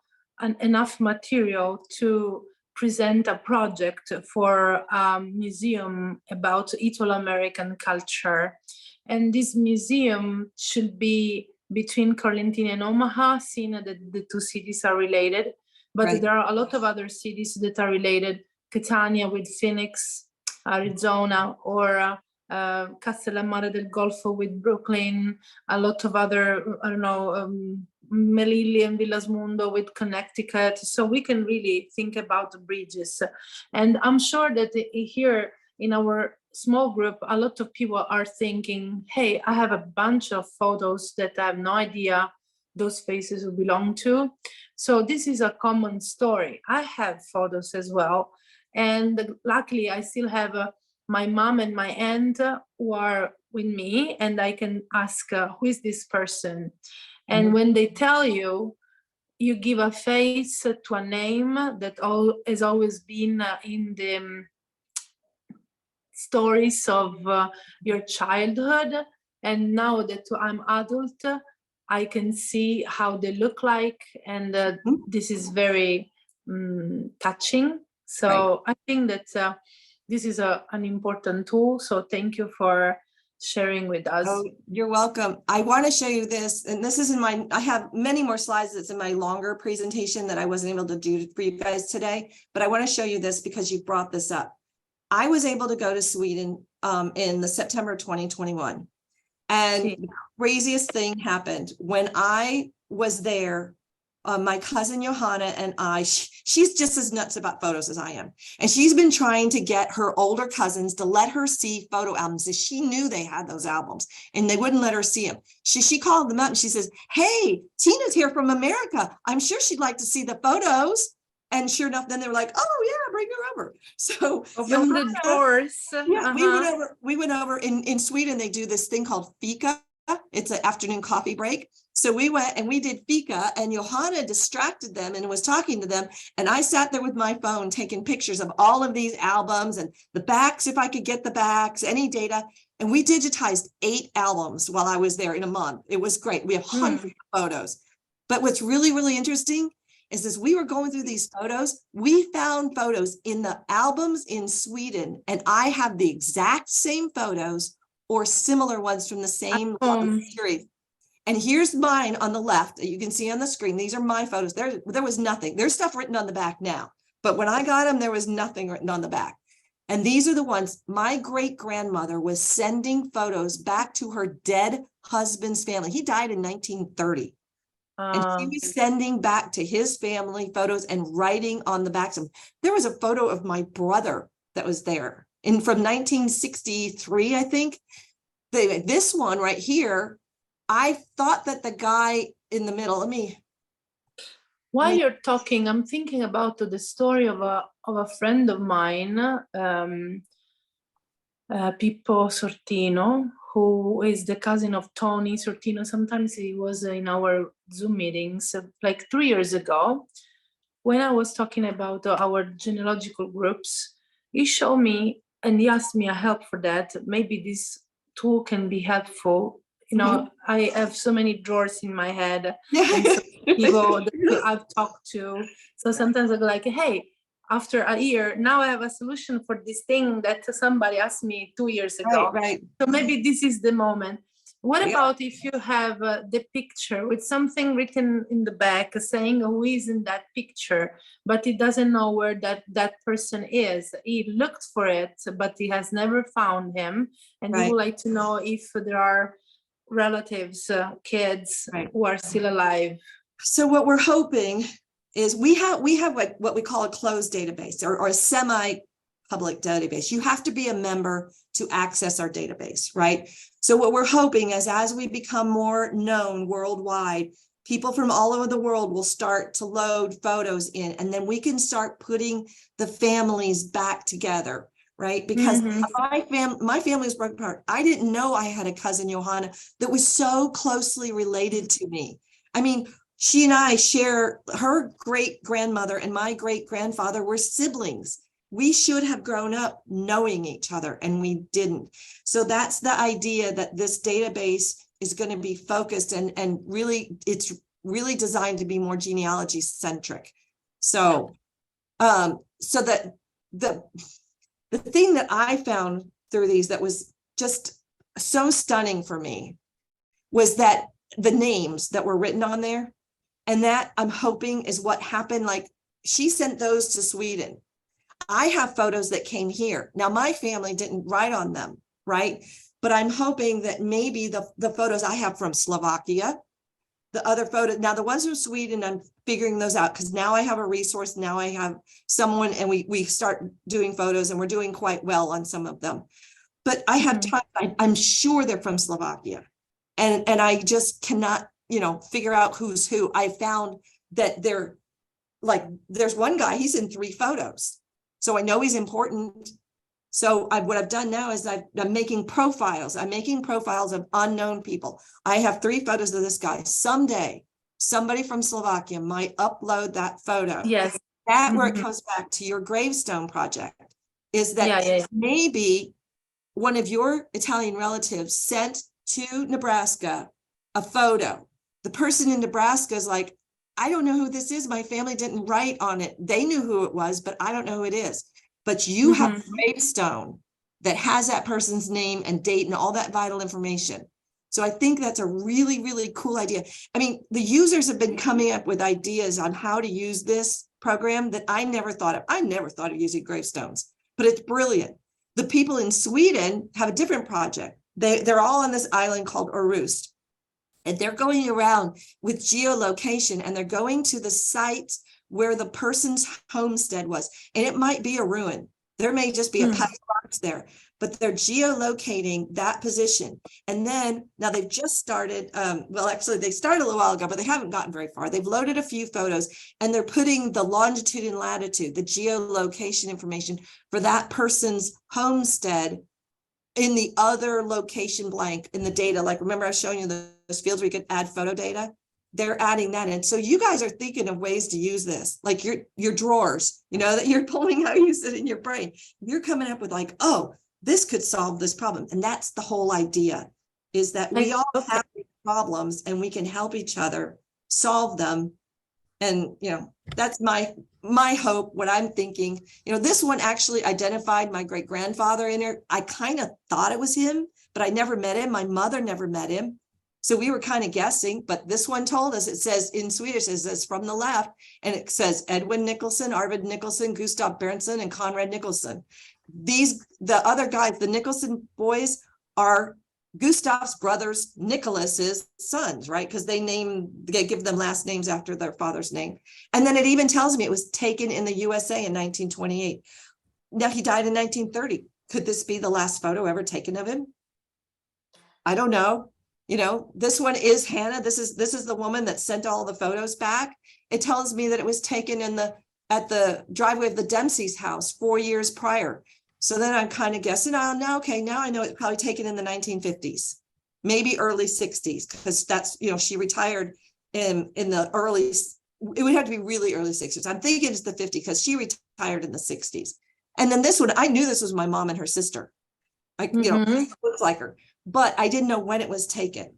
enough material to present a project for a museum about Italo-American culture. And this museum should be between Carlentini and Omaha, seeing that the two cities are related, but there are a lot of other cities that are related, Catania with Phoenix, Arizona, or Castellammare del Golfo with Brooklyn, a lot of other, I don't know, Melilli and Villasmundo with Connecticut. So we can really think about the bridges. And I'm sure that here in our small group, a lot of people are thinking, hey, I have a bunch of photos that I have no idea those faces will belong to. So this is a common story. I have photos as well. And luckily, I still have my mom and my aunt who are with me, and I can ask, who is this person? And when they tell you, you give a face to a name that has always been in the stories of your childhood. And now that I'm adult, I can see how they look like. And this is very touching. So I think that this is an important tool. So thank you for sharing with us. Oh, you're welcome. I want to show you this, and this is in my, I have many more slides that's in my longer presentation that I wasn't able to do for you guys today, but I want to show you this because you brought this up. I was able to go to Sweden in the September 2021, and the craziest thing happened when I was there. My cousin Johanna and I, she's just as nuts about photos as I am. And she's been trying to get her older cousins to let her see photo albums. She knew they had those albums and they wouldn't let her see them. She called them up and she says, hey, Tina's here from America. I'm sure she'd like to see the photos. And sure enough, then they were like, oh yeah, bring her over. So Open the Johanna- doors. yeah, Uh-huh. we went over in Sweden, they do this thing called fika. It's an afternoon coffee break. So we went and we did fika, and Johanna distracted them and was talking to them. And I sat there with my phone taking pictures of all of these albums and the backs, if I could get the backs, any data. And we digitized 8 albums while I was there in a month. It was great. We have hundreds of photos. But what's really, really interesting is as we were going through these photos, we found photos in the albums in Sweden, and I have the exact same photos or similar ones from the same series. And here's mine on the left that you can see on the screen. These are my photos. There was nothing. There's stuff written on the back now, but when I got them, there was nothing written on the back. And these are the ones my great-grandmother was sending photos back to her dead husband's family. He died in 1930. And she was sending back to his family photos and writing on the backs of them. There was a photo of my brother that was there from 1963, I think. This one right here, I thought that the guy in the middle, While you're talking, I'm thinking about the story of a friend of mine, Pippo Sortino, who is the cousin of Tony Sortino. Sometimes he was in our Zoom meetings like 3 years ago. When I was talking about our genealogical groups, he showed me and he asked me a help for that. Maybe this tool can be helpful. You know, I have so many drawers in my head and so people that I've talked to. So sometimes I go like, hey, after a year, now I have a solution for this thing that somebody asked me 2 years ago. Right. So maybe this is the moment. What Yeah. about if you have the picture with something written in the back saying who is in that picture, but he doesn't know where that person is. He looked for it, but he has never found him. And he Right. would like to know if there are relatives, kids Right. who are still alive. So what we're hoping is we have like what we call a closed database or a semi-public database. You have to be a member to access our database, right? So what we're hoping is as we become more known worldwide, people from all over the world will start to load photos in, and then we can start putting the families back together, right? Because my family was broken apart. I didn't know I had a cousin, Johanna, that was so closely related to me. I mean, she and I share, her great-grandmother and my great-grandfather were siblings. We should have grown up knowing each other, and we didn't. So that's the idea, that this database is going to be focused and really, it's really designed to be more genealogy centric. So, so that the thing that I found through these that was just so stunning for me was that the names that were written on there, and that I'm hoping is what happened. Like, she sent those to Sweden. I have photos that came here. Now, my family didn't write on them, right? But I'm hoping that maybe the photos I have from Slovakia, the other photos, now the ones from Sweden, I'm figuring those out because now I have a resource. Now I have someone, and we start doing photos, and we're doing quite well on some of them. But I have time, I'm sure they're from Slovakia. And I just cannot, figure out who's who. I found that they're like, there's one guy, he's in 3 photos. So I know he's important. So what I've done now is I'm making profiles. I'm making profiles of unknown people. I have 3 photos of this guy. Someday, somebody from Slovakia might upload that photo. Yes. That where it comes back to your gravestone project, is that maybe one of your Italian relatives sent to Nebraska a photo. The person in Nebraska is like, I don't know who this is. My family didn't write on it. They knew who it was, but I don't know who it is. But you have a gravestone that has that person's name and date and all that vital information. So I think that's a really, really cool idea. I mean, the users have been coming up with ideas on how to use this program that I never thought of. I never thought of using gravestones, but it's brilliant. The people in Sweden have a different project. They're all on this island called Orust. And they're going around with geolocation, and they're going to the site where the person's homestead was. And it might be a ruin. There may just be a Hmm. patch box there, but they're geolocating that position. And then now they've just started, well, actually they started a little while ago, but they haven't gotten very far. They've loaded a few photos and they're putting the longitude and latitude, the geolocation information for that person's homestead in the other location blank in the data. Like, remember I was showing you those fields where you could add photo data? They're adding that in. So you guys are thinking of ways to use this, like your drawers, you know, that you're pulling out, use it in your brain. You're coming up with like, oh, this could solve this problem. And that's the whole idea, is that we all have these problems and we can help each other solve them. And, you know, that's my hope, what I'm thinking. You know, this one actually identified my great grandfather in it. I kind of thought it was him, but I never met him. My mother never met him. So we were kind of guessing, but this one told us, it says in Swedish, it says from the left, and it says Edwin Nicholson, Arvid Nicholson, Gustav Berntsen, and Conrad Nicholson. The other guys, the Nicholson boys, are Gustav's brothers, Nicholas's sons, right? Because they give them last names after their father's name. And then it even tells me it was taken in the USA in 1928. Now he died in 1930. Could this be the last photo ever taken of him? I don't know. You know, this one is Hannah. This is the woman that sent all the photos back. It tells me that it was taken at the driveway of the Dempsey's house 4 years prior. So then I'm kind of guessing, oh, no, okay, now I know it's probably taken in the 1950s, maybe early 60s, because that's, you know, she retired in the early, it would have to be really early 60s. I'm thinking it's the 50s because she retired in the 60s. And then this one, I knew this was my mom and her sister. Like, you know, looks like her, but I didn't know when it was taken.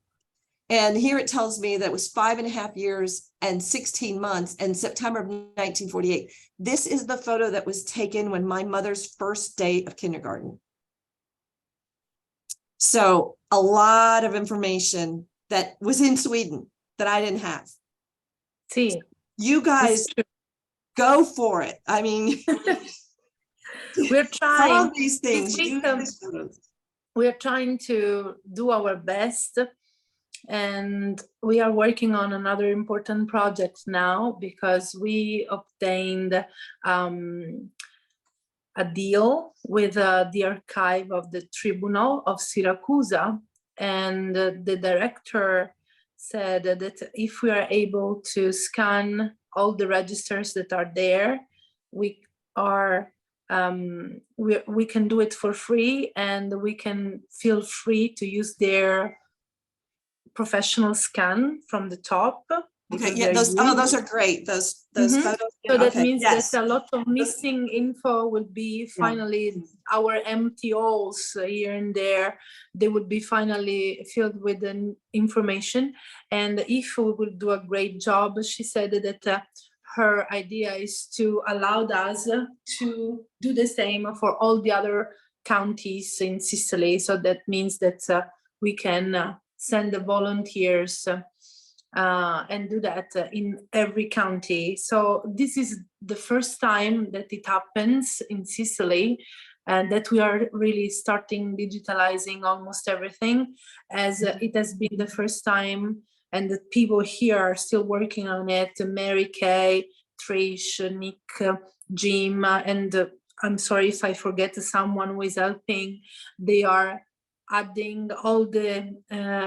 And here it tells me that it was 5.5 years and 16 months in September of 1948. This is the photo that was taken when my mother's first day of kindergarten. So a lot of information that was in Sweden that I didn't have. See, You guys go for it. I mean, we're trying. all these things. We're trying to do our best. And we are working on another important project now because we obtained a deal with the archive of the Tribunal of Syracuse, and the director said that if we are able to scan all the registers that are there, we can do it for free, and we can feel free to use their professional scan from the top. Okay, yeah, those are great. Those photos. So that okay, means yes. that a lot of missing info will be finally our empty holes here and there. They would be finally filled with the information. And if we will do a great job, she said that her idea is to allow us to do the same for all the other counties in Sicily. So that means that we can send the volunteers and do that in every county. So this is the first time that it happens in Sicily, and that we are really starting digitalizing almost everything, as it has been the first time, and the people here are still working on it. Mary Kay, Trish, Nick, Jim, and I'm sorry if I forget someone who is helping. They are adding all the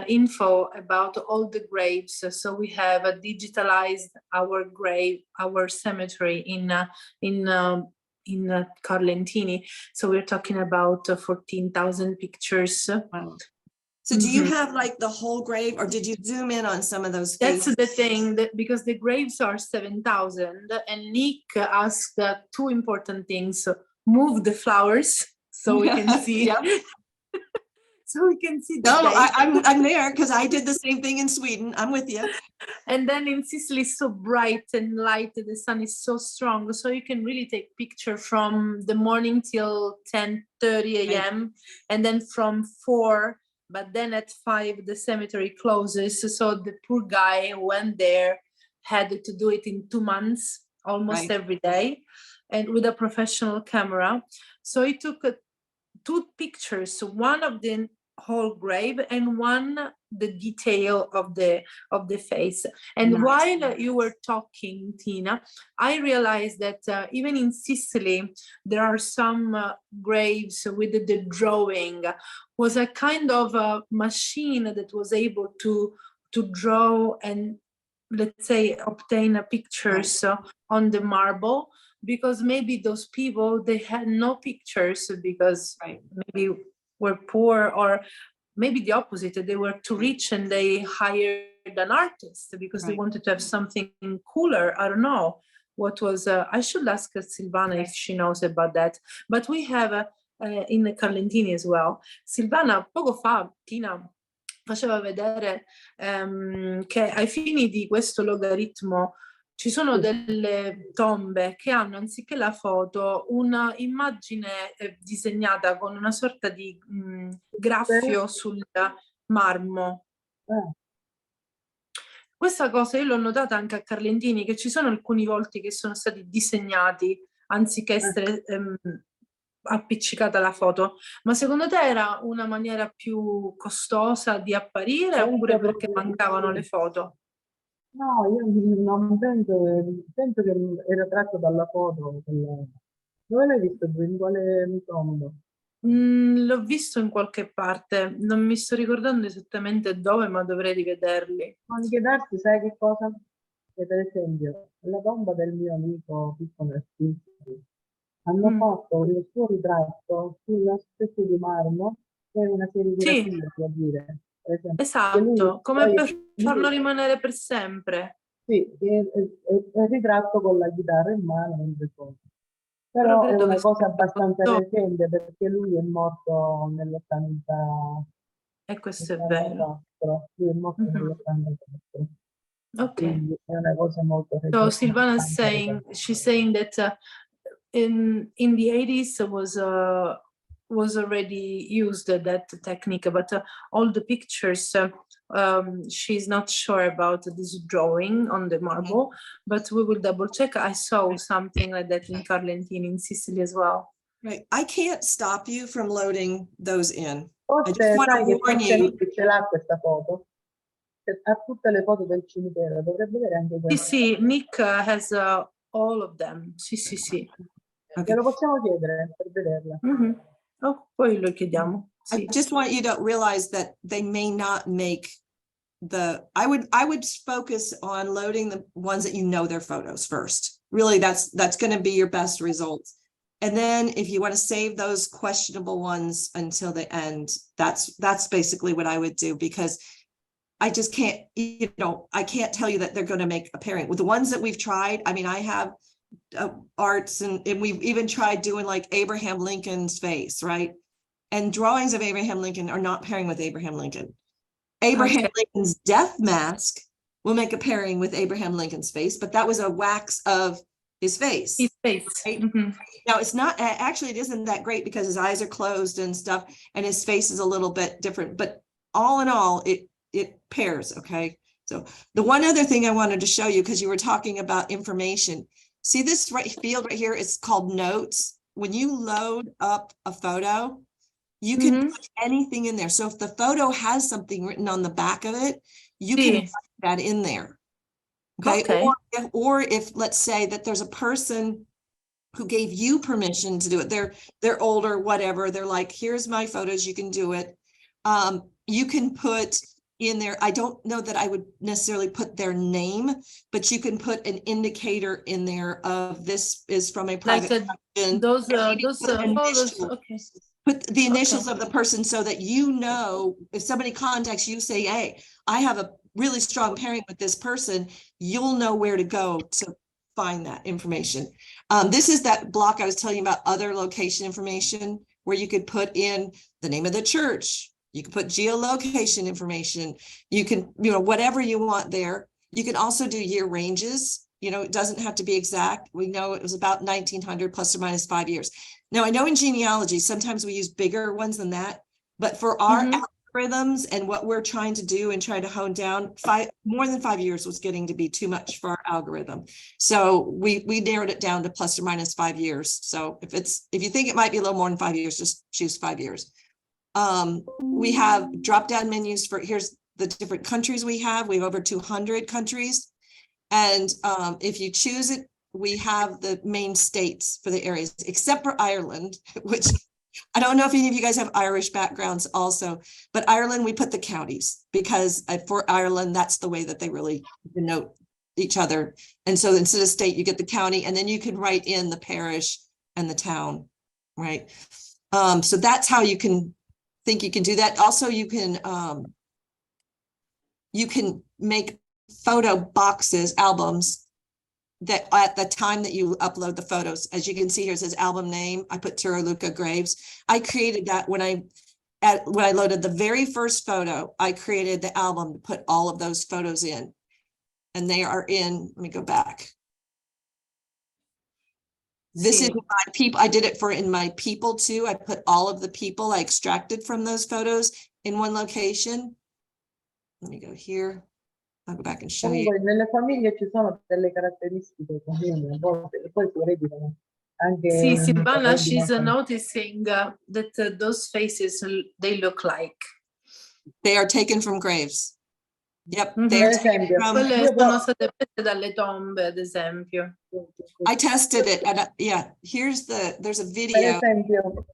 info about all the graves. So we have digitalized our grave, our cemetery in Carlentini. So we're talking about 14,000 pictures. Wow. So do you have like the whole grave, or did you zoom in on some of those faces? That's the thing, that because the graves are 7,000, and Nick asked 2 important things: move the flowers so we can see. So we can see the I'm there because I did the same thing in Sweden. I'm with you. And then in Sicily, it's so bright and light, the sun is so strong, so you can really take picture from the morning till 10:30 a.m. and then from 4, but then at 5 the cemetery closes. So the poor guy who went there had to do it in 2 months, almost every day, and with a professional camera. So he took 2 pictures, one of the whole grave and one the detail of the face. And Right. while you were talking, Tina, I realized that even in Sicily, there are some graves with the drawing. Was a kind of a machine that was able to draw and, let's say, obtain pictures on the marble, because maybe those people, they had no pictures because maybe were poor, or maybe the opposite, they were too rich and they hired an artist because they wanted to have something cooler. I don't know what was, I should ask Silvana if she knows about that. But we have in the Carlentini as well. Silvana, poco fa, Tina faceva vedere che ai fini di questo logaritmo ci sono delle tombe che hanno, anziché la foto, una immagine disegnata con una sorta di graffio sul marmo. Questa cosa io l'ho notata anche a Carlentini, che ci sono alcuni volti che sono stati disegnati anziché essere appiccicata la foto. Ma secondo te era una maniera più costosa di apparire oppure perché mancavano le foto? No, io non penso che era tratto dalla foto. Dove l'hai visto tu? In quale tomba? L'ho visto in qualche parte, non mi sto ricordando esattamente dove, ma dovrei rivederli. Anche darsi, sai che cosa? Che per esempio, la tomba del mio amico piccolo artista hanno fatto il suo ritratto sulla specie di marmo e una serigrafia, per dire. Per esempio, Esatto, come per farlo rimanere per sempre. Sì, è il ritratto con la chitarra in mano mentre suona. Però Però è credo una che cosa sia abbastanza molto- recente perché lui è morto nell'80. E questo è vero. Lui è morto Mhm. nell'84. Ok. Quindi è una cosa molto So recente. Silvana is saying, she's saying that in the 80s was already used that technique, but all the pictures she's not sure about this drawing on the marble, but we will double check. I saw something like that in Carlentini in Sicily as well. Right. I can't stop you from loading those in. Forse just wanna sai che warn forse you. Nick ce l'ha questa foto. Ha tutte le foto del cimitero, dovrebbe avere anche Sì, questa. sì, Nick has all of them. Sì, sì, sì. Glielo possiamo chiedere per vederla. Mhm. Oh, poi lo chiediamo. I Sì. just want you to realize that they may not make I would focus on loading the ones that you know their photos first. Really, that's going to be your best results. And then if you want to save those questionable ones until the end, that's basically what I would do, because I just can't, I can't tell you that they're going to make a pairing. With the ones that we've tried, I mean, I have arts and we've even tried doing like Abraham Lincoln's face, right? And drawings of Abraham Lincoln are not pairing with Abraham Lincoln. Abraham Lincoln's death mask will make a pairing with Abraham Lincoln's face, but that was a wax of his face. His face. Right? Mhm. Now it's not, actually it isn't that great because his eyes are closed and stuff and his face is a little bit different, but all in all, it pairs, okay? So the one other thing I wanted to show you, because you were talking about information, see this field right here, it's called notes. When you load up a photo, you can put anything in there. So if the photo has something written on the back of it, you can put that in there. Okay. Or if let's say that there's a person who gave you permission to do it, they're older, whatever, they're like, here's my photos, you can do it. You can put in there, I don't know that I would necessarily put their name, but you can put an indicator in there of this is from a private collection. Those photos, okay. Put the initials of the person so that you know if somebody contacts you, say, hey, I have a really strong pairing with this person, you'll know where to go to find that information. This is that block I was telling you about, other location information, where you could put in the name of the church. You can put geolocation information. You can, whatever you want there. You can also do year ranges. It doesn't have to be exact. We know it was about 1900 plus or minus 5 years. Now, I know in genealogy, sometimes we use bigger ones than that, but for our algorithms and what we're trying to do and try to hone down, more than 5 years was getting to be too much for our algorithm. So we narrowed it down to plus or minus 5 years. So if you think it might be a little more than 5 years, just choose 5 years. We have drop-down menus for, here's the different countries we have. We have over 200 countries. And if you choose it, we have the main states for the areas, except for Ireland, which I don't know if any of you guys have Irish backgrounds also, but Ireland, we put the counties because for Ireland, that's the way that they really denote each other. And so instead of state, you get the county, and then you can write in the parish and the town, right? So that's how you can think you can do that. Also, you can make photo boxes, albums, that at the time that you upload the photos. As you can see here, it says album name. I put Turaluka Graves. I created that when I loaded the very first photo. I created the album to put all of those photos in, and they are in. Let me go back. This is my people. I did it in my people too. I put all of the people I extracted from those photos in one location. Let me go here. I'll go back and show you. Comunque nelle famiglie ci sono delle caratteristiche comuni, a volte, e poi si ereditano anche. See, Silvana, she's noticing that those faces, they look like. They are taken from graves. Yep. Mhm. They Per are taken esempio, from, Quelle sono state prese dalle tombe, ad esempio. I tested it. And yeah, there's a Per video. esempio,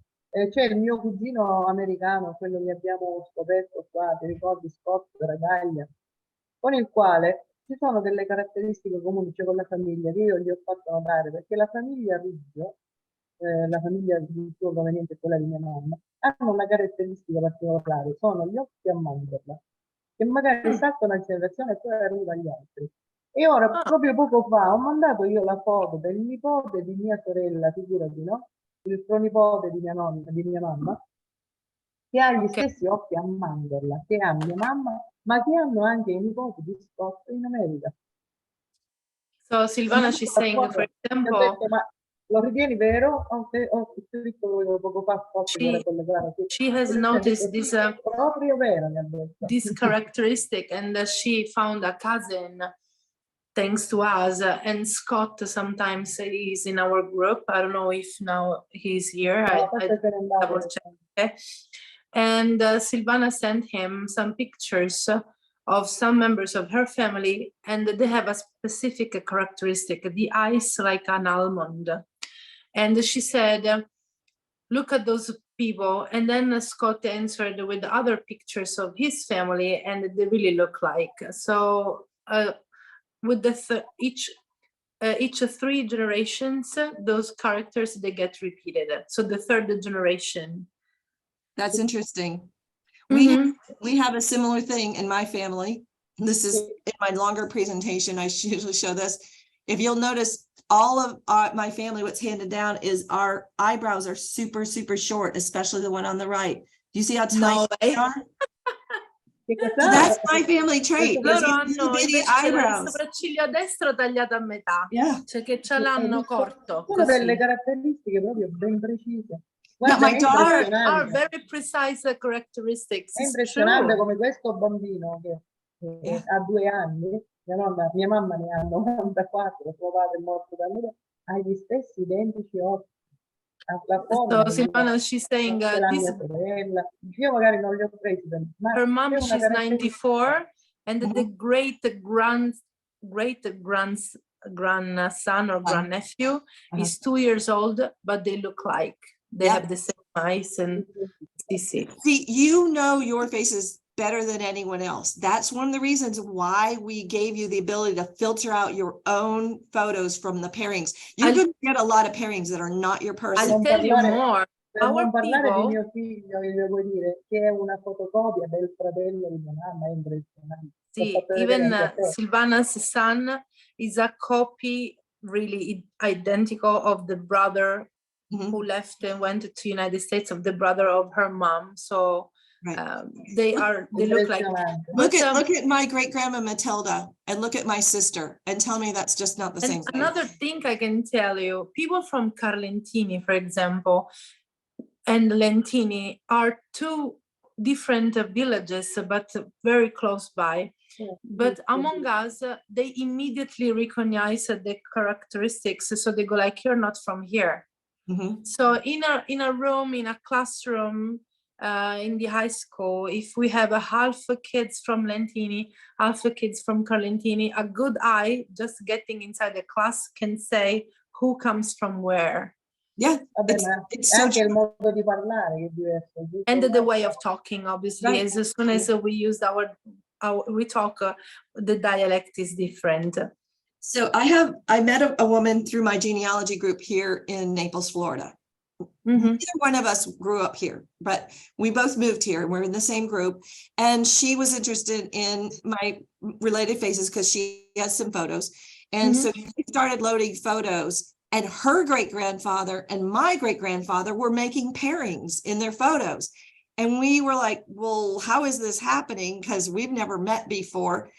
c'è il mio cugino americano, quello che abbiamo scoperto qua, ti ricordi, Scott Ragaglia, con il quale ci sono delle caratteristiche comuni, cioè con la famiglia, che io gli ho fatto notare, perché la famiglia Riggio, la famiglia di suo proveniente, quella di mia mamma, hanno una caratteristica particolare, sono gli occhi a mandorla, che magari saltano una generazione e poi arriva agli altri. E ora, proprio poco fa, ho mandato io la foto del nipote di mia sorella, figurati, no? Il pronipote di mia mamma, che ha gli stessi occhi a mandorla che ha mia mamma, ma che hanno anche i nipoti di Scott in America. So Silvana, she's saying, for example, Detto, ma lo ritieni vero? Ho scritto poco fa Scott che era collegato. she has noticed this proprio vero, mi ha detto. this characteristic, and she found a cousin thanks to us, and Scott sometimes is in our group. I don't know if now he's here. I double check. Okay. And Silvana sent him some pictures of some members of her family, and they have a specific characteristic, the eyes like an almond. And she said, look at those people. And then Scott answered with other pictures of his family, and they really look like. So with the each 3 generations, those characters, they get repeated. So the 3rd generation. That's interesting. We have a similar thing in my family. This is in my longer presentation. I usually show this. If you'll notice, all of my family, what's handed down is our eyebrows are super, super short, especially the one on the right. Do you see how tiny they are? So that's my family trait. Loro hanno Bitty invece il eyebrows. sopracciglio destro tagliato a metà, Yeah. cioè che ce l'hanno corto. Sono Così. delle caratteristiche proprio ben precise. Yeah, Guarda, my daughter are very precise characteristics. è It's impressionante true. come questo bambino che ha 2 anni, mia mamma ne ha 94, suo padre è morto da lui, ha gli stessi identici occhi. So Silvana, she's saying this, io magari non li ho presi, ma her mom, she's 94, and the grandson or grandnephew is 2 years old, but they look like they have the same eyes and see, you know your faces better than anyone else. That's one of the reasons why we gave you the ability to filter out your own photos from the pairings. You're going to get a lot of pairings that are not your person. I'll tell you more. Per non parlare di mio figlio, vi devo dire che è una fotocopia del fratello di mia mamma, è impressionante. See, even Silvana's son is a copy, really identical of the brother who left and went to United States, of the brother of her mom. So they look like. Look at my great grandma Matilda and look at my sister and tell me that's just not the same thing. Another thing I can tell you, people from Carlentini, for example, and Lentini are 2 different villages, but very close by. But among us, they immediately recognize the characteristics. So they go like, you're not from here. So in a room, in a classroom, in the high school, if we have a half kids from Lentini, half kids from Carlentini, a good eye just getting inside the class can say who comes from where. Yeah, Vabbè, it's, ma it's è so anche il true. modo di parlare che è diverso. giusto? And the way of talking, obviously, Right. as soon as we use our we talk, the dialect is different. So I met a woman through my genealogy group here in Naples, Florida. Mhm. Neither one of us grew up here, but we both moved here. We're in the same group. And she was interested in my related faces because she has some photos. And so she started loading photos, and her great-grandfather and my great-grandfather were making pairings in their photos. And we were like, well, how is this happening? Because we've never met before.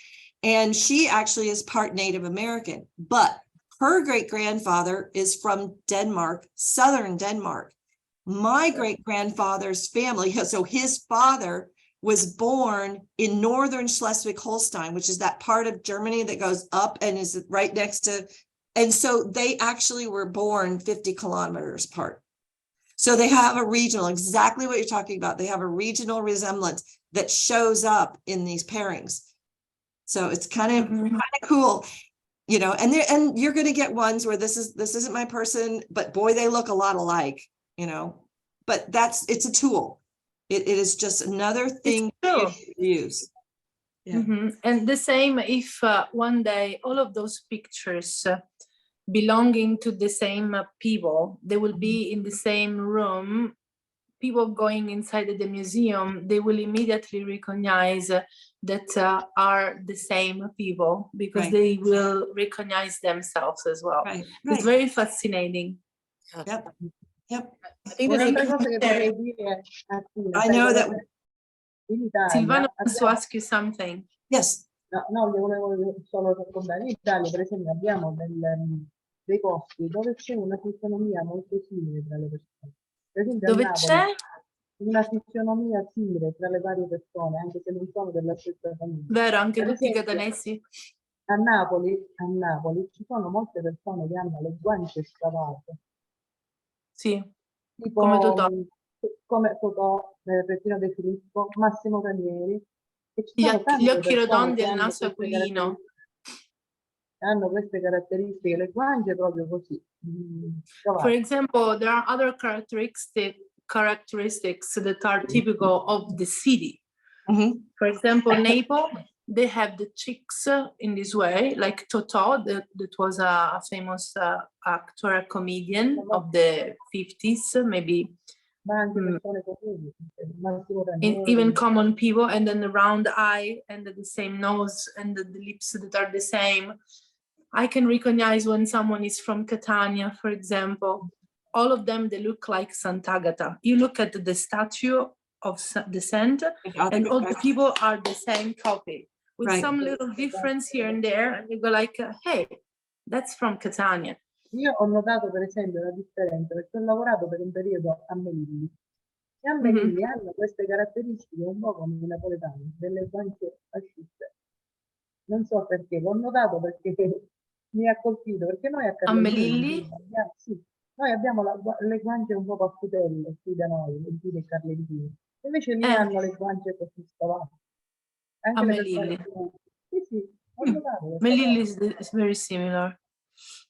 And she actually is part Native American, but her great-grandfather is from Denmark, southern Denmark. My great-grandfather's family, so his father was born in northern Schleswig-Holstein, which is that part of Germany that goes up and is right next to, and so they actually were born 50 kilometers apart. So they have a regional, exactly what you're talking about. They have a regional resemblance that shows up in these pairings. So it's kind of cool, you know, and you're going to get ones where this isn't my person, but boy, they look a lot alike, you know, but it's a tool. It is just another thing to use. Yeah. And the same if one day all of those pictures belonging to the same people, they will be in the same room. People going inside the museum, they will immediately recognize that are the same people because Right. they will recognize themselves as well. Right. It's very fascinating. Yep. Yep. I think there's Un'altra a, cosa che vorrei dire a Tina, I sai, know per that. esempio, in Italia Silvano wants to abbiamo- ask you something. Yes. no, io volevo solo raccontare, in Italia per esempio abbiamo dei posti dove c'è una fisionomia molto simile tra le persone. Per esempio a Dove Napoli, c'è? una fisionomia simile tra le varie persone, anche se non sono della stessa famiglia. Vero, anche Per tutti i esempio, catanesi. a Napoli ci sono molte persone che hanno le guance scavate, Sì, tipo come Totò. come Totò, Peppino De Filippo, Massimo Ranieri. E ci Gli sono occhi tante persone rotondi che e il hanno naso queste aquilino. hanno queste caratteristiche, le guance proprio così. For scavate. example, there are other characteristics that are typical of the city. Mhm. For example, Naples, they have the cheeks in this way, like Totò, that was a famous actor, a comedian of the 50s, maybe Ma anche persone comuni, Massimo Ranieri. even common people, and then the round eye and the same nose and the lips that are the same. I can recognize when someone is from Catania, for example. All of them, they look like Sant'Agata. You look at the statue of the saint, and all the people are the same copy, with Right. some little difference here and there, and you go like, hey, that's from Catania. Io ho notato per esempio la differenza perché ho lavorato per un periodo a Melilli e a Melilli hanno queste caratteristiche un po' come i napoletani, delle guance asciutte. Non so perché, l'ho notato perché mi ha colpito, perché noi a Melilli? noi abbiamo le guance un po' papputelle qui da noi, qui dei Carlentini, invece lì hanno le guance così scavate. Anche A le Melilli. persone. Sì, ho notato. Melilli is very similar.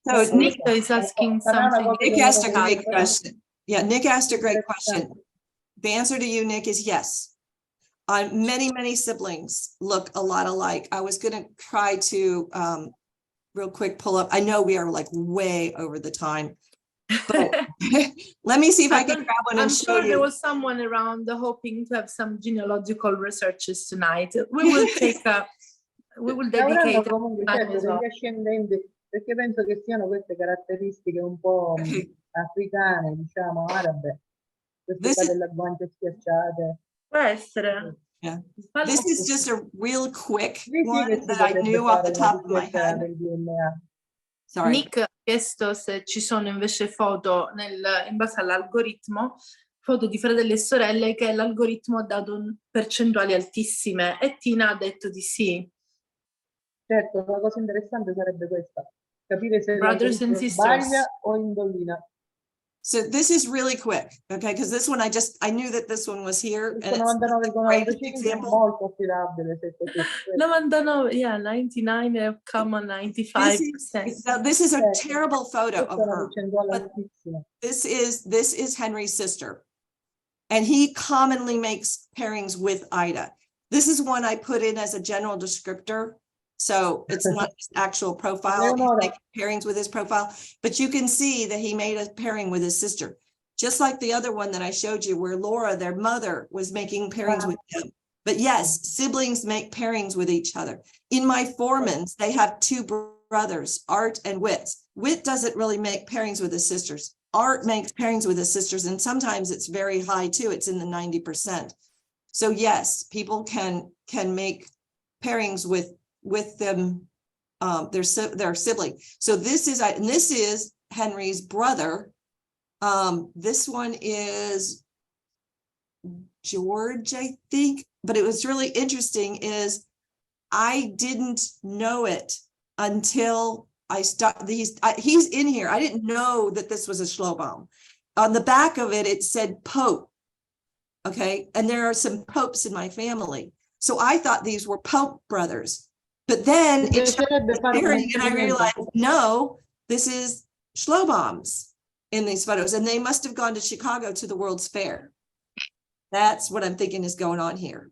So Nick is asking something. Nick asked a great question. Yeah, Nick asked a great question. The answer to you, Nick, is yes. Many siblings look a lot alike. I was going to try to real quick pull up. I know we are like way over the time, but let me see if I can grab one I'm and show sure there you. was someone around hoping to have some genealogical researches tonight. We will take we will dedicate Avranno comunque time certo as well. degli ascendenti, perché penso che siano queste caratteristiche un po' africane, diciamo, arabe, queste delle guance schiacciate. Può essere. Yeah. This is just a real quick Sì, che one si that I potrebbe knew off fare the una top of my ricerca head. del DNA. Sorry. Nick ha chiesto se ci sono invece foto in base all'algoritmo, foto di fratelli e sorelle che l'algoritmo ha dato percentuali altissime, e Tina ha detto di sì. Certo, una cosa interessante sarebbe questa, capire se Brothers and l'algoritmo sisters. sbaglia o indovina. So this is really quick, okay? Because this one, I knew that this one was here. And Questo it's not the greatest 99,95 è example. molto affidabile se così. 99, yeah, 99,95%. This is a Certo. terrible photo Questa of è una her. percentuale But altissima. this is Henry's sister. And he commonly makes pairings with Ida. This is one I put in as a general descriptor. So it's not his actual profile, he's Leonora. making pairings with his profile, but you can see that he made a pairing with his sister. Just like the other one that I showed you where Laura, their mother, was making pairings with them. But yes, siblings make pairings with each other. In my Foremans, they have two brothers, Art and Wit. Wit doesn't really make pairings with his sisters. Art makes pairings with his sisters, and sometimes it's very high too. It's in the 90%. So yes, people can make pairings with them, their sibling. So this is Henry's brother. This one is George, I think. But it was really interesting is I didn't know it until I started he's in here. I didn't know that this was a Schlobaum. On the back of it, it said Pope. Okay. And there are some popes in my family. So I thought these were Pope brothers. But then Mi piacerebbe fare un and I esperimento. realized, no, this is Schlobaums in these photos. And they must have gone to Chicago to the World's Fair. That's what I'm thinking is going on here.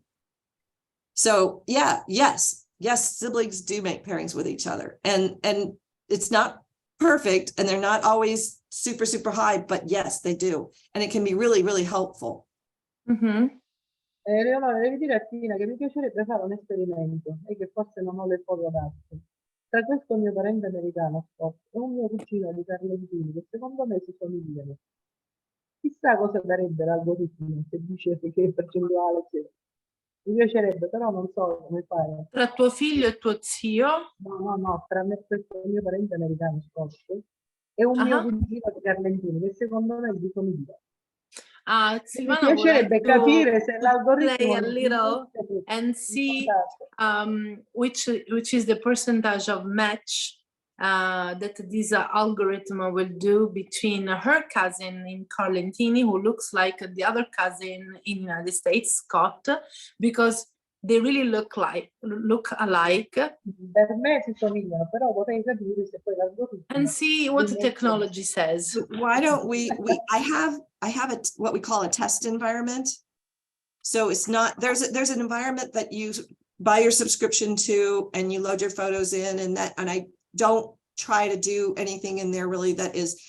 So yeah, yes, siblings do make pairings with each other. And it's not perfect and they're not always super, super high, but yes, they do. And it can be really, really helpful. Mhm. Leonora, devi dire a Tina che mi piacerebbe fare un esperimento e che forse non ho le foto adatte. Tra questo mio parente americano, Scott, e un mio cugino di Carlentini, che secondo me si somigliano. Chissà cosa darebbe l'algoritmo se dice che percentuale c'è. Mi piacerebbe, però non so come fare. Tra tuo figlio e tuo zio? No, tra me e questo mio parente americano, Scott, e un mio cugino di Carlentini, che secondo me si somiglia. Ah, Mi Silvana would like piacerebbe capire se to l'algoritmo play a little and see which is the percentage of match that this algorithm will do between her cousin in Carlentini, who looks like the other cousin in the United States, Scott, because they really look alike. Per me si somigliano, però vorrei capire se poi l'algoritmo. And see what the technology says. Why don't I have what we call a test environment. So it's not, there's an environment that you buy your subscription to and you load your photos in and I don't try to do anything in there really that is,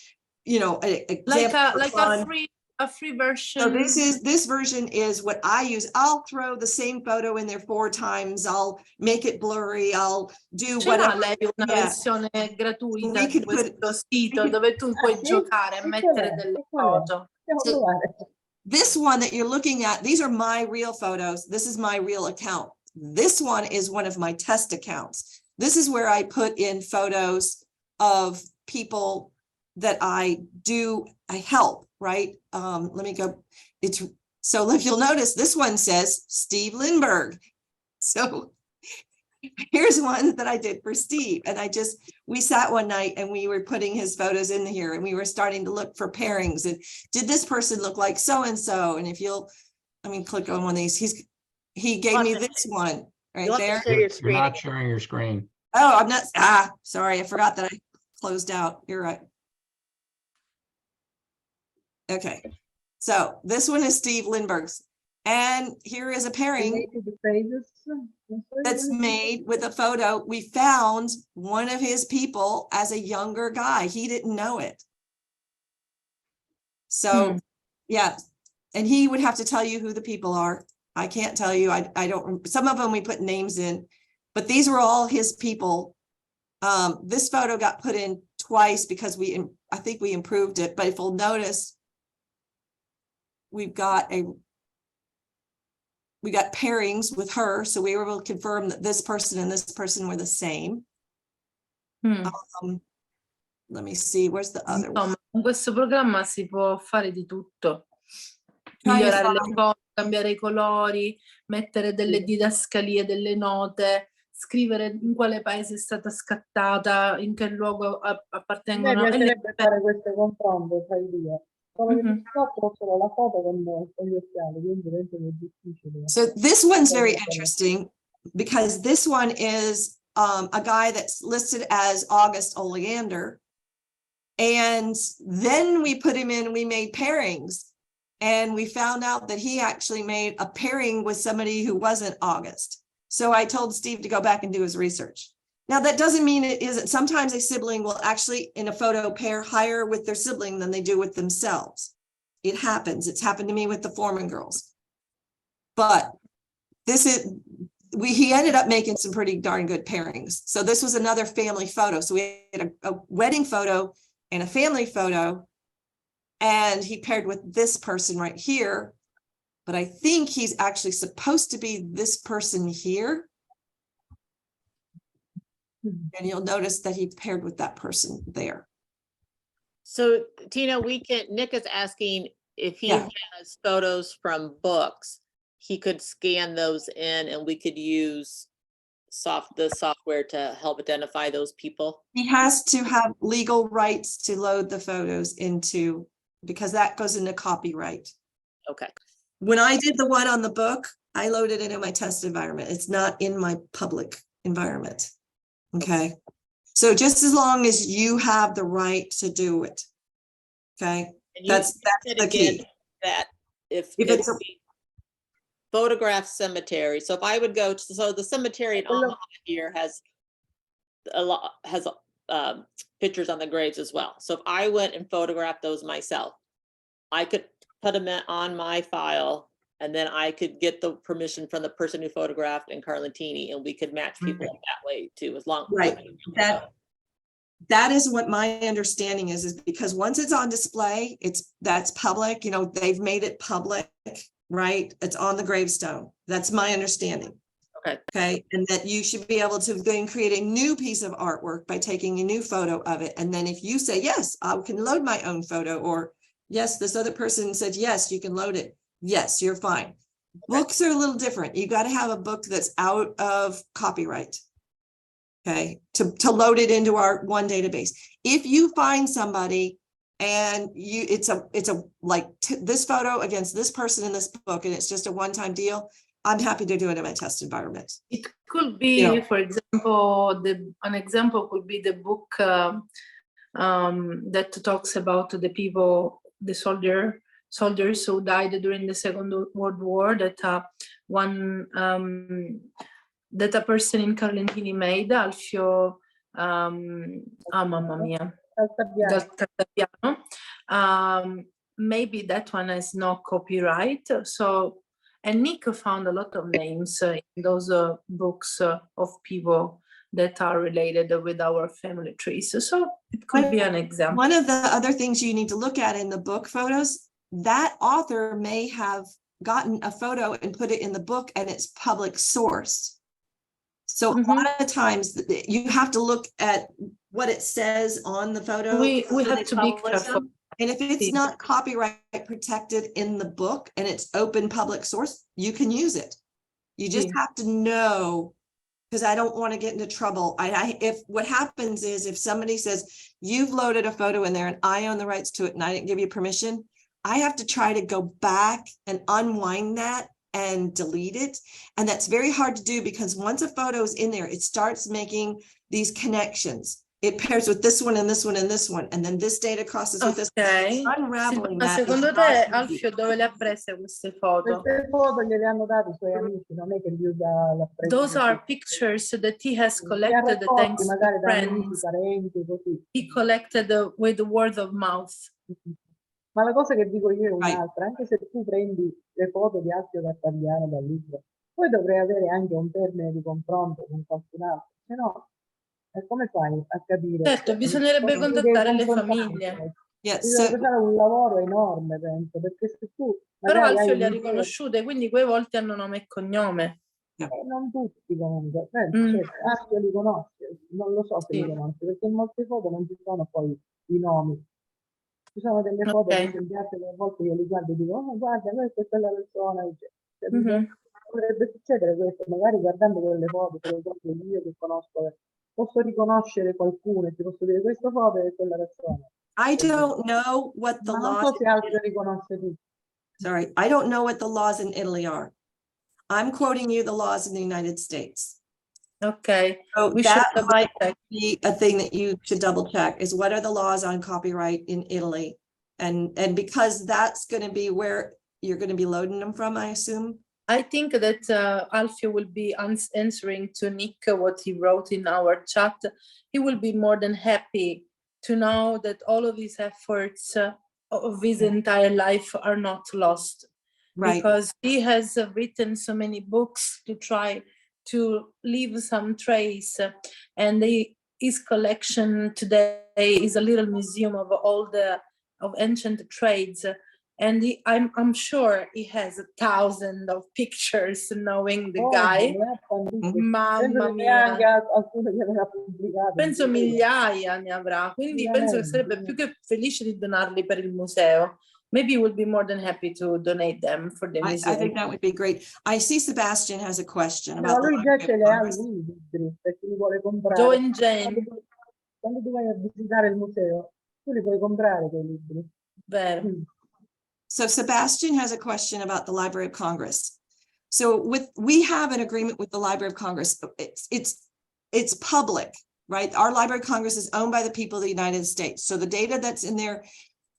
Like a free version. So this version is what I use. I'll throw the same photo in there 4 times. I'll make it blurry. I'll do whatever. Lei una versione gratuita We di could put questo sito dove tu puoi giocare e mettere delle foto. This one that you're looking at, these are my real photos. This is my real account. This one is one of my test accounts. This is where I put in photos of people that I help, right? Let me go. So if you'll notice, this one says Steve Lindbergh. So here's one that I did for Steve. And we sat one night and we were putting his photos in here and we were starting to look for pairings. And did this person look like so-and-so? And if click on one of these, he gave me this one right there. You're not sharing your screen. Oh, I'm not. Sorry. I forgot that I closed out. You're right. Okay. So this one is Steve Lindbergh's. And here is a pairing that's made with a photo. We found one of his people as a younger guy. He didn't know it. So, yeah. And he would have to tell you who the people are. I can't tell you. I don't. Some of them we put names in, but these were all his people. This photo got put in twice because I think we improved it. But if you'll notice, we got pairings with her, so we were able to confirm that this person and this person were the same. Let me see, where's the other one? Con questo programma si può fare di tutto. Migliorare le foto, cambiare i colori, mettere delle didascalie, delle note, scrivere in quale paese è stata scattata, in che luogo appartengono. Mi piacerebbe fare questo confronto tra i due. Solo che Mhm. purtroppo ho solo la foto con gli occhiali, quindi diventa più difficile. So this one's very interesting because this one is a guy that's listed as August Oleander. And then we put him in, we made pairings. And we found out that he actually made a pairing with somebody who wasn't August. So I told Steve to go back and do his research. Now, that doesn't mean it isn't. Sometimes a sibling will actually, in a photo, pair higher with their sibling than they do with themselves. It happens. It's happened to me with the Foreman girls. But this is, he ended up making some pretty darn good pairings. So this was another family photo. So we had a wedding photo and a family photo. And he paired with this person right here. But I think he's actually supposed to be this person here. And you'll notice that he paired with that person there. So Tina, Nick is asking if he Yeah. has photos from books, he could scan those in and we could use the software to help identify those people. He has to have legal rights to load the photos into, because that goes into copyright. Okay. When I did the one on the book, I loaded it in my test environment. It's not in my public environment. Okay. So just as long as you have the right to do it. Okay. And That's said the again key. that if it's a- the photograph cemetery, so if I would go to, so the cemetery in Omaha here has a lot, pictures on the graves as well. So if I went and photographed those myself, I could put them on my file and then I could get the permission from the person who photographed in Carlentini and we could match people up that way too, as long. Right. That is what my understanding is because once it's on display, that's public, they've made it public, right? It's on the gravestone. That's my understanding. Okay. And that you should be able to then create a new piece of artwork by taking a new photo of it. And then if you say, yes, I can load my own photo, or yes, this other person said, yes, you can load it. Yes, you're fine. Books are a little different. You got to have a book that's out of copyright. Okay, to load it into our one database. If you find somebody and it's a like this photo against this person in this book, and it's just a one-time deal, I'm happy to do it in my test environment. It could be, for example, an example could be the book that talks about the people, the soldiers who died during the Second World War, that that a person in Carlentini made, Alfio, mamma mia, Caltabiano. Maybe that one has no copyright. So, and Nick found a lot of names in those books of people that are related with our family trees. So it could be an example. One of the other things you need to look at in the book photos, that author may have gotten a photo and put it in the book and it's public source. So a lot of times you have to look at what it says on the photo. We have to be careful. And if it's not copyright protected in the book and it's open public source, you can use it. You just have to know, because I don't want to get into trouble. If what happens is if somebody says, you've loaded a photo in there and I own the rights to it and I didn't give you permission, I have to try to go back and unwind that and delete it. And that's very hard to do because once a photo is in there, it starts making these connections. It pairs with this one and this one and this one. And then this data crosses with this. Unraveling that. Secondo te, Alfio, dove le ha prese queste foto? Queste foto gliele hanno date i suoi amici, non è che lui l'ha preso. Those are pictures that he has collected thanks to friends. Parenti, così. He collected with the word of mouth. Ma la cosa che dico io è un'altra, anche se tu prendi le foto di Alfio Caltabiano dal libro, poi dovrei avere anche un termine di confronto con qualcun altro, se no, come fai a capire? Certo, bisognerebbe contattare le famiglie. Bisogna fare un lavoro enorme, penso, perché se tu... Però Alfio le ha riconosciute, quindi quei volti hanno nome e cognome. Non tutti comunque, Alfio li conosce, non lo so se li conosce, perché in molte foto non ci sono poi i nomi. Ci sono delle foto che a volte io li guardo e dico, oh guarda, questa è quella persona, potrebbe succedere questo, magari guardando quelle foto, per esempio io che conosco, posso riconoscere qualcuno e ti posso dire questa foto è quella persona. I don't know what the Ma non laws, so se Alfio riconosce tutto. sorry, I don't know what the laws in Italy are. I'm quoting you the laws in the United States. Okay, So we should that double might check. be a thing that you should double check is what are the laws on copyright in Italy? And because that's going to be where you're going to be loading them from, I assume. I think that Alfio will be answering to Nick what he wrote in our chat. He will be more than happy to know that all of his efforts of his entire life are not lost. Right. Because he has written so many books to try to leave some trace, and his collection today is a little museum of all of ancient trades, and I'm sure he has 1,000 of pictures knowing the guy. Mamma mia, penso migliaia ne avrà, quindi penso che sarebbe più che felice di donarli per il museo. Maybe we'll be more than happy to donate them for the I museum. think that would be great. I see Sebastian has a question No, about the lui già Library ce of li ha Congress. lui i libri, perché li vuole comprare. Joe and Jane, Quando tu vai a visitare il museo, tu li puoi comprare quei libri. vero. So Sebastian has a question about the Library of Congress. So we have an agreement with the Library of Congress. It's public, right? Our Library of Congress is owned by the people of the United States. So the data that's in there,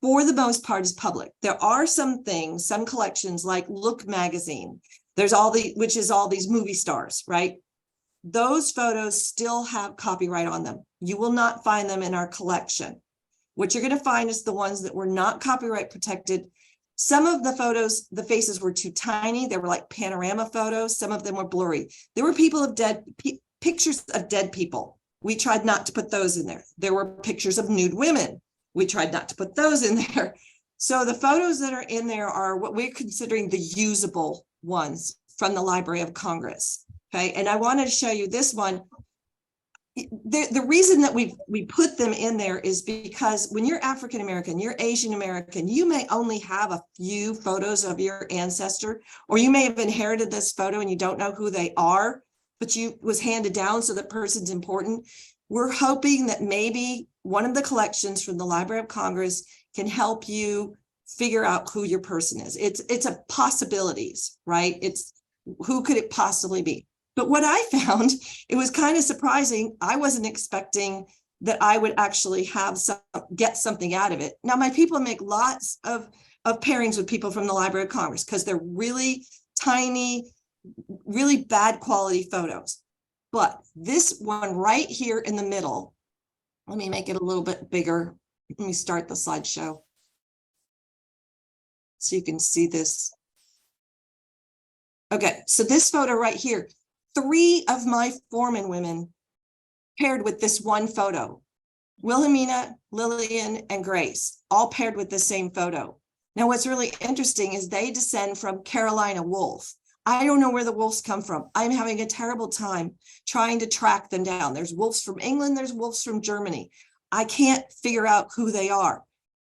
for the most part, is public. There are some things, some collections like Look magazine. There's which is all these movie stars, right? Those photos still have copyright on them. You will not find them in our collection. What you're going to find is the ones that were not copyright protected. Some of the photos, the faces were too tiny. They were like panorama photos. Some of them were blurry. There were pictures of dead people. We tried not to put those in there. There were pictures of nude women. We tried not to put those in there. So the photos that are in there are what we're considering the usable ones from the Library of Congress. Okay, and I wanted to show you this one. The reason that we put them in there is because when you're African American, you're Asian American, you may only have a few photos of your ancestor, or you may have inherited this photo and you don't know who they are, but you was handed down, so that person's important. We're hoping that maybe one of the collections from the Library of Congress can help you figure out who your person is. It's a possibilities, right? It's who could it possibly be? But what I found, it was kind of surprising. I wasn't expecting that I would actually get something out of it. Now, my people make lots of pairings with people from the Library of Congress because they're really tiny, really bad quality photos. But this one right here in the middle, let me make it a little bit bigger. Let me start the slideshow so you can see this. Okay, so this photo right here, 3 of my foreman women paired with this one photo. Wilhelmina, Lillian, and Grace, all paired with the same photo. Now, what's really interesting is they descend from Carolina wolf. I don't know where the wolves come from. I'm having a terrible time trying to track them down. There's wolves from England, there's wolves from Germany. I can't figure out who they are,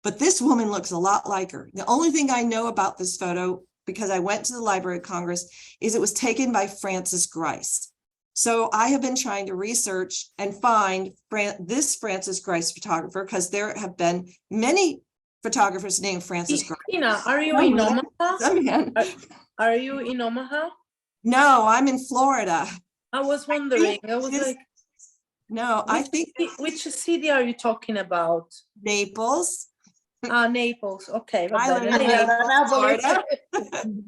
but this woman looks a lot like her. The only thing I know about this photo, because I went to the Library of Congress, is it was taken by Francis Grice. So I have been trying to research and find this Francis Grice photographer, because there have been many photographers named Francis Grice. Tina, are you in Omaha? Some man. Are you in Omaha? No, I'm in Florida. I was wondering. I was like, no, I think which city are you talking about? Naples. Naples. Ok, va I live bene. in Naples, Florida.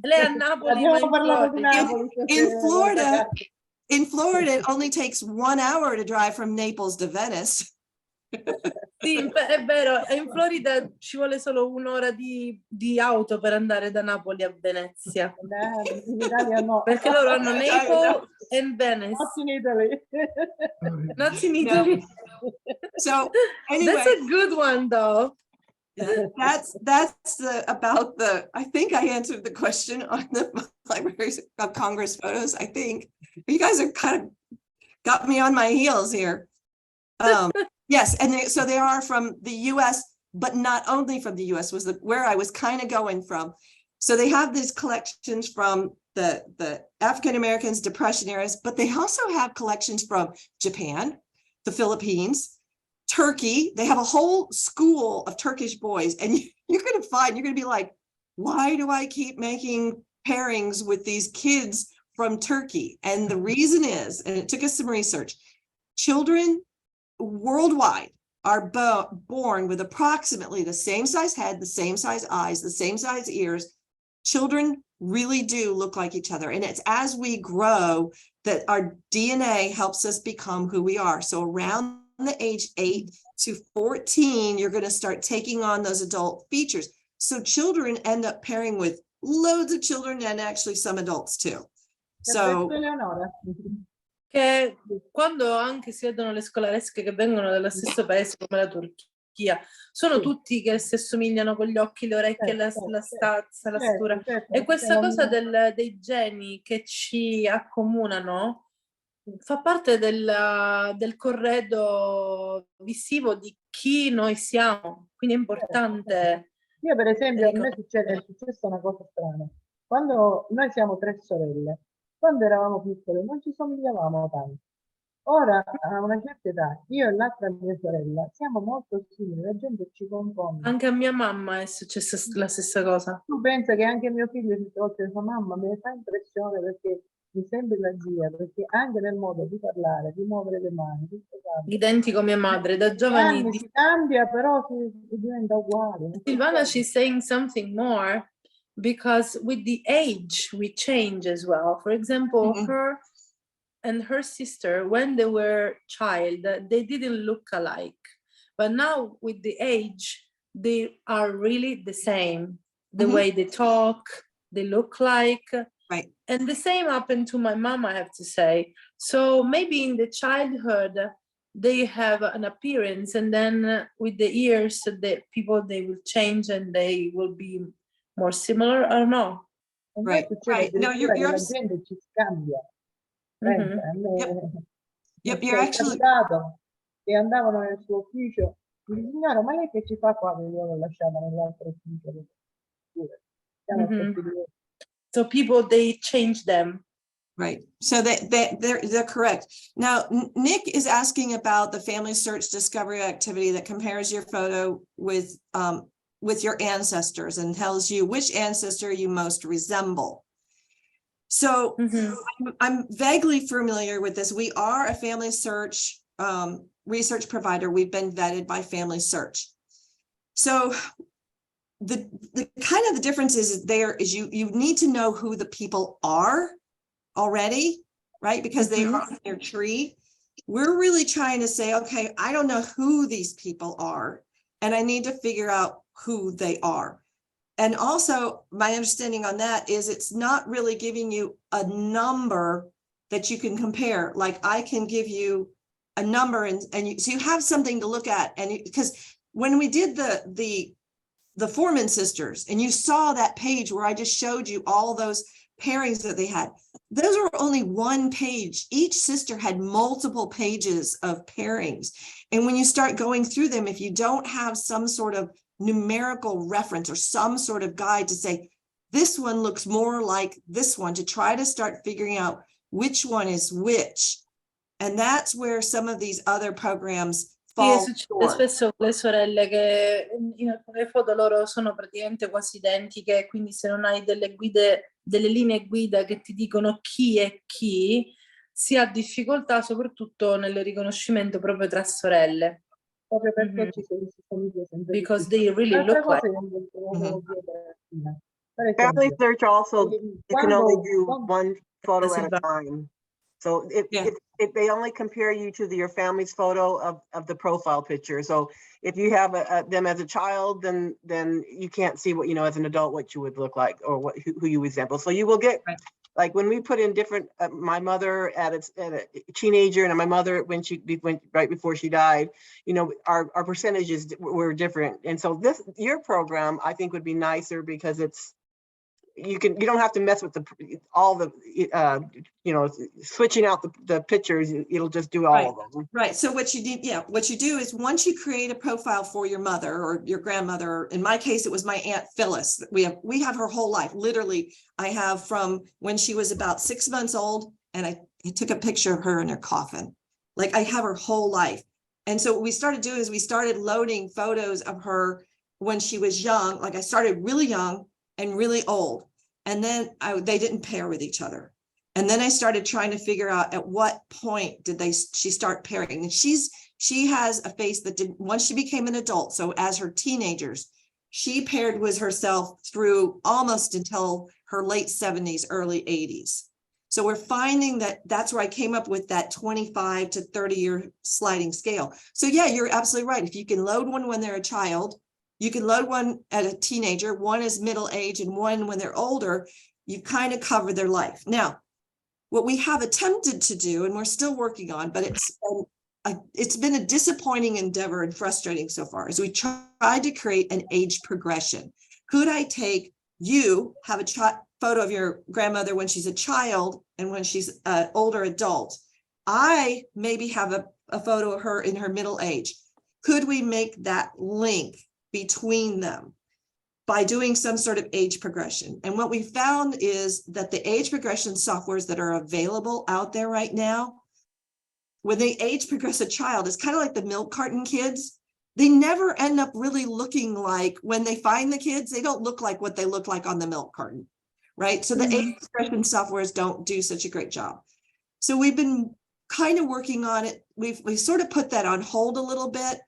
Lei è a Napoli, ma Abbiamo parlato di Napoli. In Florida, it only takes 1 hour to drive from Naples to Venice. Sì, è vero, in Florida ci vuole solo 1 ora di auto per andare da Napoli a Venezia. In Italia no. Perché loro hanno Naples and Venice. Not in Italy. Not in Italy. So anyway, That's a good one though. that's about I think I answered the question on the Library of Congress photos. I think you guys are kind of got me on my heels here. Yes, and so they are from the US, but not only from the US was where I was kind of going from. So they have these collections from the African Americans, Depression eras, but they also have collections from Japan, the Philippines, Turkey. They have a whole school of Turkish boys, and you're going to be like, why do I keep making pairings with these kids from Turkey? And the reason is, and it took us some research, children worldwide are born with approximately the same size head, the same size eyes, the same size ears. Children really do look like each other. And it's as we grow that our DNA helps us become who we are. So around the age 8 to 14, you're going to start taking on those adult features. So children end up pairing with loads of children and actually some adults too. So Eleonora. Che quando anche si vedono le scolaresche che vengono dallo stesso paese come la Turchia, sono Sì. tutti che si assomigliano con gli occhi, le orecchie, la stazza, la statura. Certo, E questa c'è cosa un- dei geni che ci accomunano fa parte del corredo visivo di chi noi siamo. Quindi è importante. Io per esempio, a me riconoscere. è successa una cosa strana. Quando noi siamo 3 sorelle, quando eravamo piccole non ci somigliavamo tanto. Ora, a una certa età, io e l'altra mia sorella siamo molto simili, la gente ci confonde. Anche a mia mamma è successa la stessa cosa. Tu pensa che anche mio figlio si volte dice, mamma, mi fa impressione perché mi sembri la zia, perché anche nel modo di parlare, di muovere le mani, tutto cambia. Identico a mia madre, da Negli giovani. anni si cambia, però si diventa uguale. Silvana, she's saying something more because with the age we change as well. For example, Mhm. her and her sister, when they were child, they didn't look alike. But now with the age, they are really the same. The Mhm. way they talk, they look like. Right. And the same happened to my mom, I have to say. So maybe in the childhood, they have an appearance, and then with the years, the people, they will change and they will be more similar. I don't know. E Right, poi succede right. No, addirittura che la you're gente ci scambia. Mhm. Pensa, a me Yep, mi you're è actually capitato che andavano nel suo ufficio, mi dice, signora, ma lei che ci fa qua? Che io l'ho lasciata nell'altro ufficio. Pure. Siamo Mhm. tutti due. So people, they change them. right. So they're correct. Now, Nick is asking about the family search discovery activity that compares your photo with your ancestors and tells you which ancestor you most resemble. So Mhm. I'm vaguely familiar with this. We are a family search research provider. We've been vetted by Family Search. So the kind of the difference is there is you need to know who the people are already, right? Because they are on your tree. We're really trying to say, okay, I don't know who these people are, and I need to figure out who they are. And also my understanding on that is it's not really giving you a number that you can compare. Like I can give you a number and so you have something to look at. And because when we did the Foreman sisters and you saw that page where I just showed you all those pairings that they had, those were only one page. Each sister had multiple pages of pairings. And when you start going through them, if you don't have some sort of numerical reference or some sort of guide to say, this one looks more like this one, to try to start figuring out which one is which. And that's where some of these other programs Sì, fall succede short. spesso con le sorelle che in alcune foto loro sono praticamente quasi identiche, quindi se non hai delle guide, delle linee guida che ti dicono chi è chi, si ha difficoltà soprattutto nel riconoscimento proprio tra sorelle. Proprio perché Mhm. ci somiglia sempre di Because più. they really Un'altra look like. cosa che volevo chiedere a Tina, per Family esempio, search also, you can only do quando one photo at a Silvana. time. So Yeah. if they only compare you to your family's photo of the profile picture. So if you have them as a child, then you can't see what, as an adult, what you would look like or who you resemble. So you will get, Right. like when we put in different, my mother at a teenager and my mother when right before she died, our percentages were different. And so your program, I think, would be nicer because you don't have to mess with all the switching out the pictures. It'll just do all of them. Right. So what you do is once you create a profile for your mother or your grandmother, in my case, it was my Aunt Phyllis. We have her whole life. Literally, I have from when she was about 6 months old, and I took a picture of her in her coffin. Like I have her whole life. And so what we started doing is we started loading photos of her when she was young. Like I started really young and really old. And then they didn't pair with each other. And then I started trying to figure out at what point did she start pairing. And she has a face that didn't, once she became an adult, so as her teenagers, she paired with herself through almost until her late 70s, early 80s. So we're finding that that's where I came up with that 25 to 30-year sliding scale. So yeah, you're absolutely right. If you can load one when they're a child, you can load one at a teenager, one is middle age, and one when they're older, you kind of cover their life. Now, what we have attempted to do, and we're still working on, but it's been a disappointing endeavor and frustrating so far, is we tried to create an age progression. Could I take you, have a photo of your grandmother when she's a child and when she's an older adult? I maybe have a photo of her in her middle age. Could we make that link between them by doing some sort of age progression? And what we found is that the age progression softwares that are available out there right now, when they age progress a child, it's kind of like the milk carton kids. They never end up really looking like, when they find the kids, they don't look like what they look like on the milk carton, right? So the age progression softwares don't do such a great job. So we've been kind of working on it. We sort of put that on hold a little bit.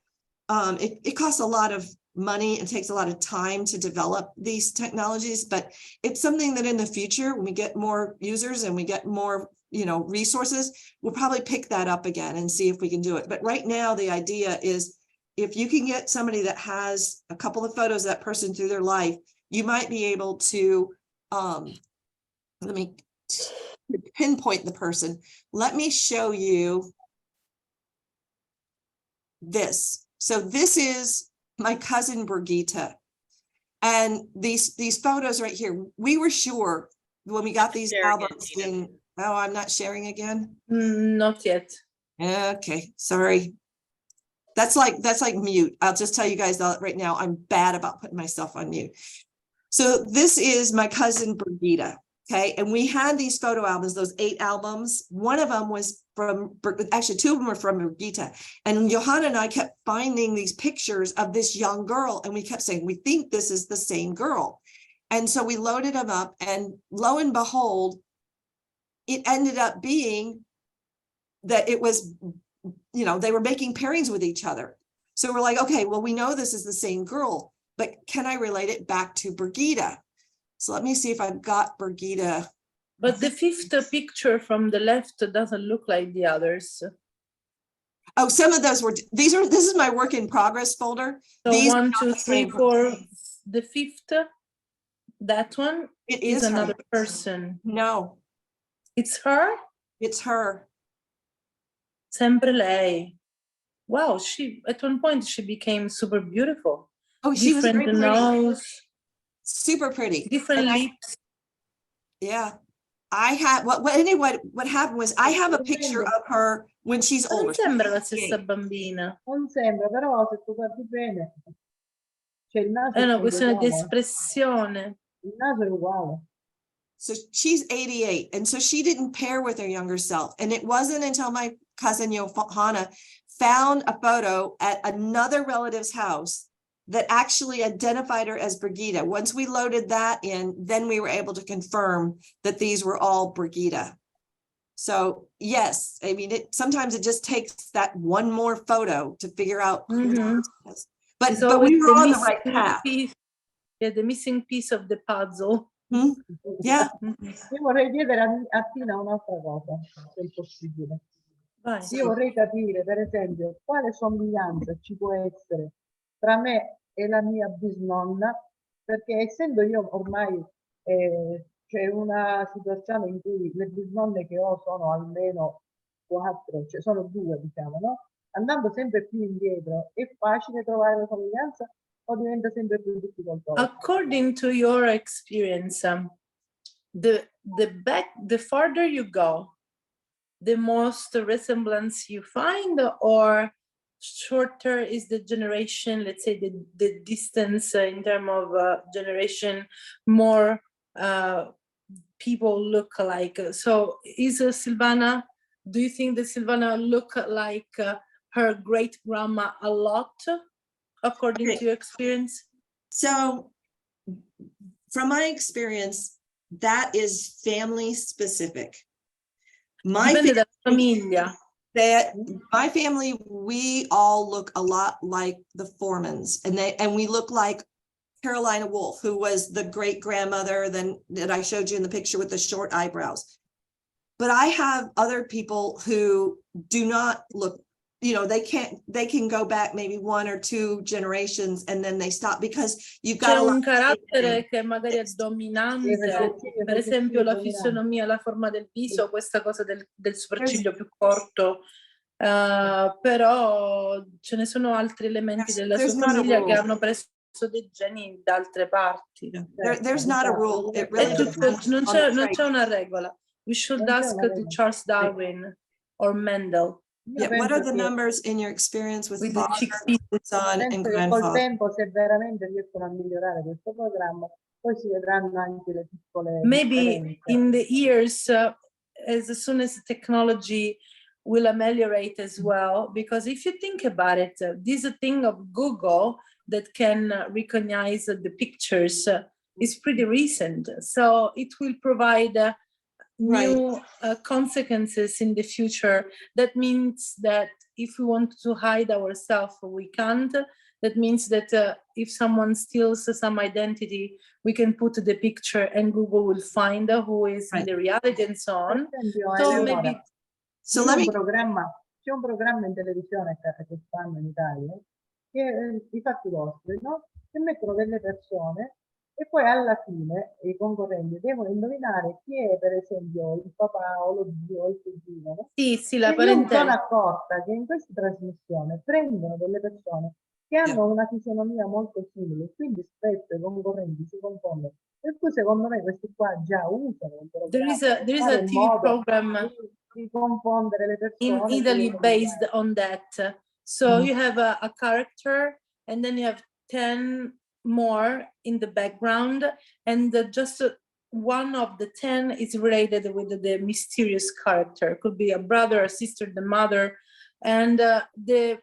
It costs a lot of money and takes a lot of time to develop these technologies, but it's something that in the future, when we get more users and we get more, resources, we'll probably pick that up again and see if we can do it. But right now, the idea is if you can get somebody that has a couple of photos of that person through their life, you might be able to, let me pinpoint the person. Let me show you this. So this is my cousin Brigitte. And these photos right here, we were sure when we got these Sharing it, albums Tina. in, oh, I'm not sharing again. Not yet. Okay, sorry. That's like mute. I'll just tell you guys right now, I'm bad about putting myself on mute. So this is my cousin Brigitte. Okay, and we had these photo albums, those 8 albums. One of them was from, actually 2 of them were from Brigitte. And Johanna and I kept finding these pictures of this young girl, and we kept saying, we think this is the same girl. And so we loaded them up, and lo and behold, it ended up being that it was, they were making pairings with each other. So we're like, okay, well, we know this is the same girl, but can I relate it back to Brigitte? So let me see if I've got Brigitte. But the 5th picture from the left doesn't look like the others. Oh, some of those were, this is my work in progress folder. So These 1, are 2, not the 3, same 4, the 5th, that one It is is her. another person. No, It's her? it's her. Sempre lei. Wow, at one point she became super beautiful. Oh, she was very Different pretty. nose, Super pretty. different And lips. yeah. I had what happened was I have a picture of her when she's Non older. sembra la stessa bambina. Non sembra, però se tu guardi bene, c'è il naso. È una è questione di uguale. espressione. Il naso è uguale. So she's 88. And so she didn't pair with her younger self. And it wasn't until my cousin Johanna found a photo at another relative's house that actually identified her as Brigitte. Once we loaded that in, then we were able to confirm that these were all Brigitte. So yes, I mean, sometimes it just takes that one more photo to figure out who the person is. It's But always we were the on the right missing path. piece. Yeah, the missing piece of the puzzle. Yeah. Io vorrei chiedere a Tina un'altra cosa, se è possibile. Vai. Io vorrei capire, per esempio, quale somiglianza ci può essere tra me e la mia bisnonna, perché essendo io ormai c'è una situazione in cui le bisnonne che ho sono almeno 4, cioè sono 2, diciamo, no? Andando sempre più indietro, è facile trovare la somiglianza o diventa sempre più difficoltoso? According to your experience, the farther you go, the most resemblance you find, or shorter is the generation, let's say the distance in terms of generation, more people look alike. So is Silvana, do you think that Silvana look like her great grandma a lot, according Okay. to your experience? So from my experience, that is family specific. My Dipende dalla famiglia. my family, we all look a lot like the Foremans, and we look like Carolina Wolf, who was the great grandmother that I showed you in the picture with the short eyebrows. But I have other people who do not look, they can go back maybe 1 or 2 generations and then they stop because you've got C'è a lot. un carattere che magari è dominante, per esempio la fisionomia, la forma del viso, questa cosa del sopracciglio più corto, però ce ne sono altri elementi della sua There's not a famiglia che rule. hanno preso dei geni da altre parti. There's not a rule. It really È tutto, depends non on c'è, the non trait. c'è una regola. We should Non c'è ask una to regola. Charles Darwin or Mendel Io Yeah, what are penso the che- numbers in your experience with with the father, chickpeas. son, and penso che col grandfather? tempo, se veramente riescono a migliorare questo programma, poi si vedranno anche le piccole Maybe differenze. in the years, as soon as technology will ameliorate as well, because if you think about it, this thing of Google that can recognize the pictures is pretty recent. So it will provide new consequences in the future. That means that if we want to hide ourselves, we can't. That means that if someone steals some identity, we can put the picture and Google will find who is in the reality and so on. Per esempio, So Eleonora, maybe So c'è let un me, programma in televisione che fanno in Italia, che i fatti vostri, no? Che mettono delle persone e poi alla fine i concorrenti devono indovinare chi è, per esempio, il papà o lo zio o il cugino, no? sì, la E io mi sono parentela. accorta che in questa trasmissione prendono delle persone che hanno una fisionomia molto simile, quindi spesso i concorrenti si confondono. Per cui secondo me questi qua già usano un There is a programma TV program di confondere le in persone. Italy based on that. So you have a character and then you have 10 more in the background, and just one of the 10 is related with the mysterious character. Could be a brother, a sister, the mother, and the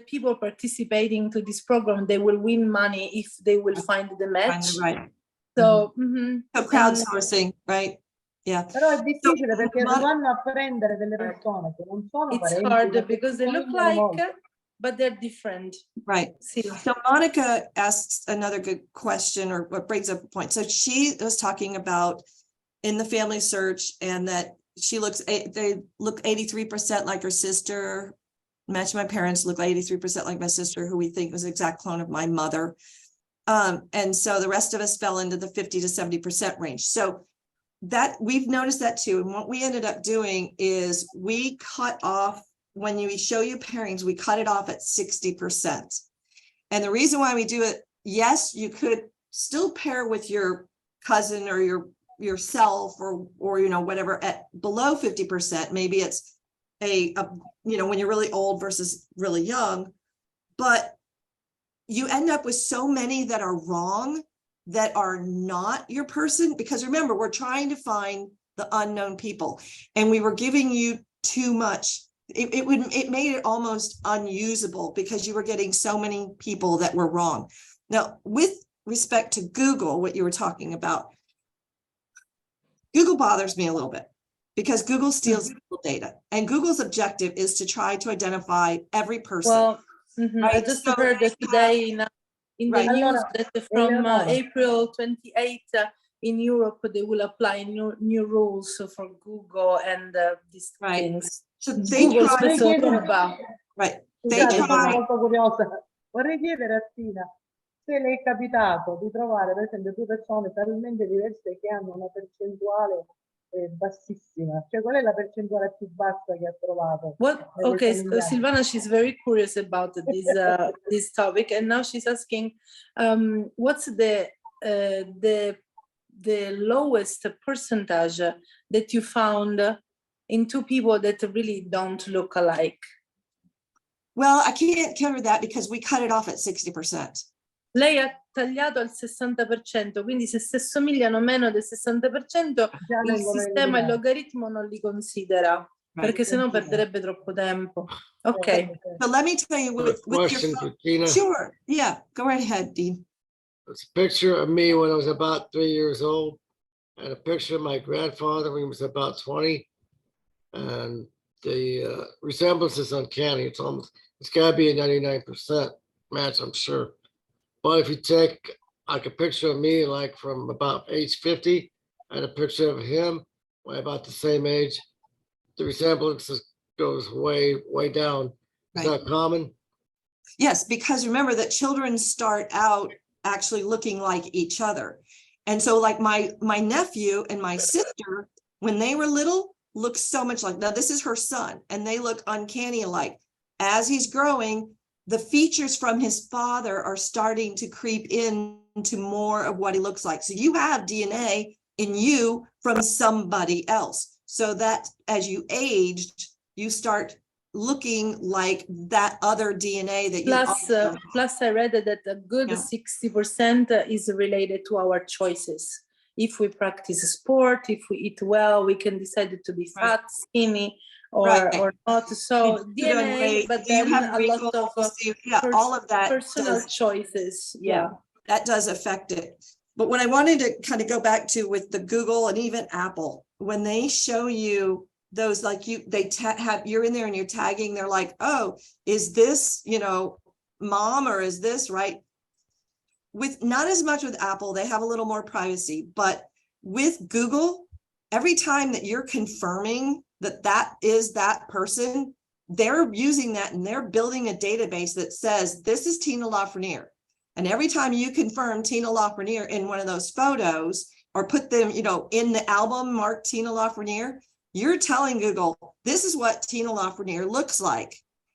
people participating to this program, they will win money if they will find the match. right. So, So crowdsourcing, right? Yeah. Però è difficile perché Mon- vanno a prendere delle persone che non sono it's parenti, hard ma che because si they look somigliano like, molto. but they're different. Right. See. So Monica asks another good question, or what brings up a point. So she was talking about in the family search, and that they look 83% like her sister. Match my parents look 83% like my sister, who we think was an exact clone of my mother. And so the rest of us fell into the 50 to 70% range. So that we've noticed that too. And what we ended up doing is we cut off, when we show you pairings, we cut it off at 60%. And the reason why we do it, yes, you could still pair with your cousin or yourself or whatever at below 50%. Maybe it's when you're really old versus really young, but you end up with so many that are wrong, that are not your person, because remember, we're trying to find the unknown people, and we were giving you too much. It made it almost unusable because you were getting so many people that were wrong. Now, with respect to Google, what you were talking about, Google bothers me a little bit because Google steals Google data, and Google's objective is to try to identify every person. Well, I Right, just so heard that today in the Right. news Allora, that from Eleonora. April 28 in Europe, they will apply new rules for Google and these Right. things. So they Google try, Vorrei spesso chiedere- turba. right, they Scusate, sono try, molto curiosa. Vorrei chiedere a Tina se le è capitato di trovare, per esempio, 2 persone talmente diverse che hanno una percentuale bassissima. Cioè, qual è la percentuale più bassa che ha trovato? What? nelle Okay, familiari? Silvana, she's very curious about this topic, and now she's asking, what's the lowest percentage that you found in 2 people that really don't look alike? well, I can't cover that because we cut it off at 60%. Lei ha tagliato al 60%, quindi se si assomigliano meno del 60%, Già il vengono sistema, il eliminati. logaritmo non li considera. perché sennò perderebbe troppo tempo. Ok. So let me tell you with your Question for Tina. sure, yeah, go right ahead, Dean. It's a picture of me when I was about 3 years old, and a picture of my grandfather when he was about 20. And the resemblance is uncanny. It's gotta be a 99% match, I'm sure. But if you take like a picture of me, like from about age 50, and a picture of him, when about the same age, the resemblance goes way, way down. Is Right. that common? Yes, because remember that children start out actually looking like each other. And so like my nephew and my sister, when they were little, looked so much like, now this is her son, and they look uncanny alike. As he's growing, the features from his father are starting to creep into more of what he looks like. So you have DNA in you from somebody else. So that as you aged, you start looking like that other DNA that you also have. Plus I read that a good Yeah. 60% is related to our choices. If we practice sport, if we eat well, we can decide to be Right. fat, skinny, or Right. not. So You put on DNA, weight, but do you then have a lot of wrinkles? Yeah, all of that personal does, choices. Yeah. that does affect it. But what I wanted to kind of go back to with the Google and even Apple, when they show you those, like you're in there and you're tagging, they're like, oh, is this, mom, or is this right? With not as much with Apple, they have a little more privacy, but with Google, every time that you're confirming that that is that person, they're using that and they're building a database that says, this is Tina Lafreniere. And every time you confirm Tina Lafreniere in one of those photos or put them, in the album marked Tina Lafreniere, you're telling Google, this is what Tina Lafreniere looks like.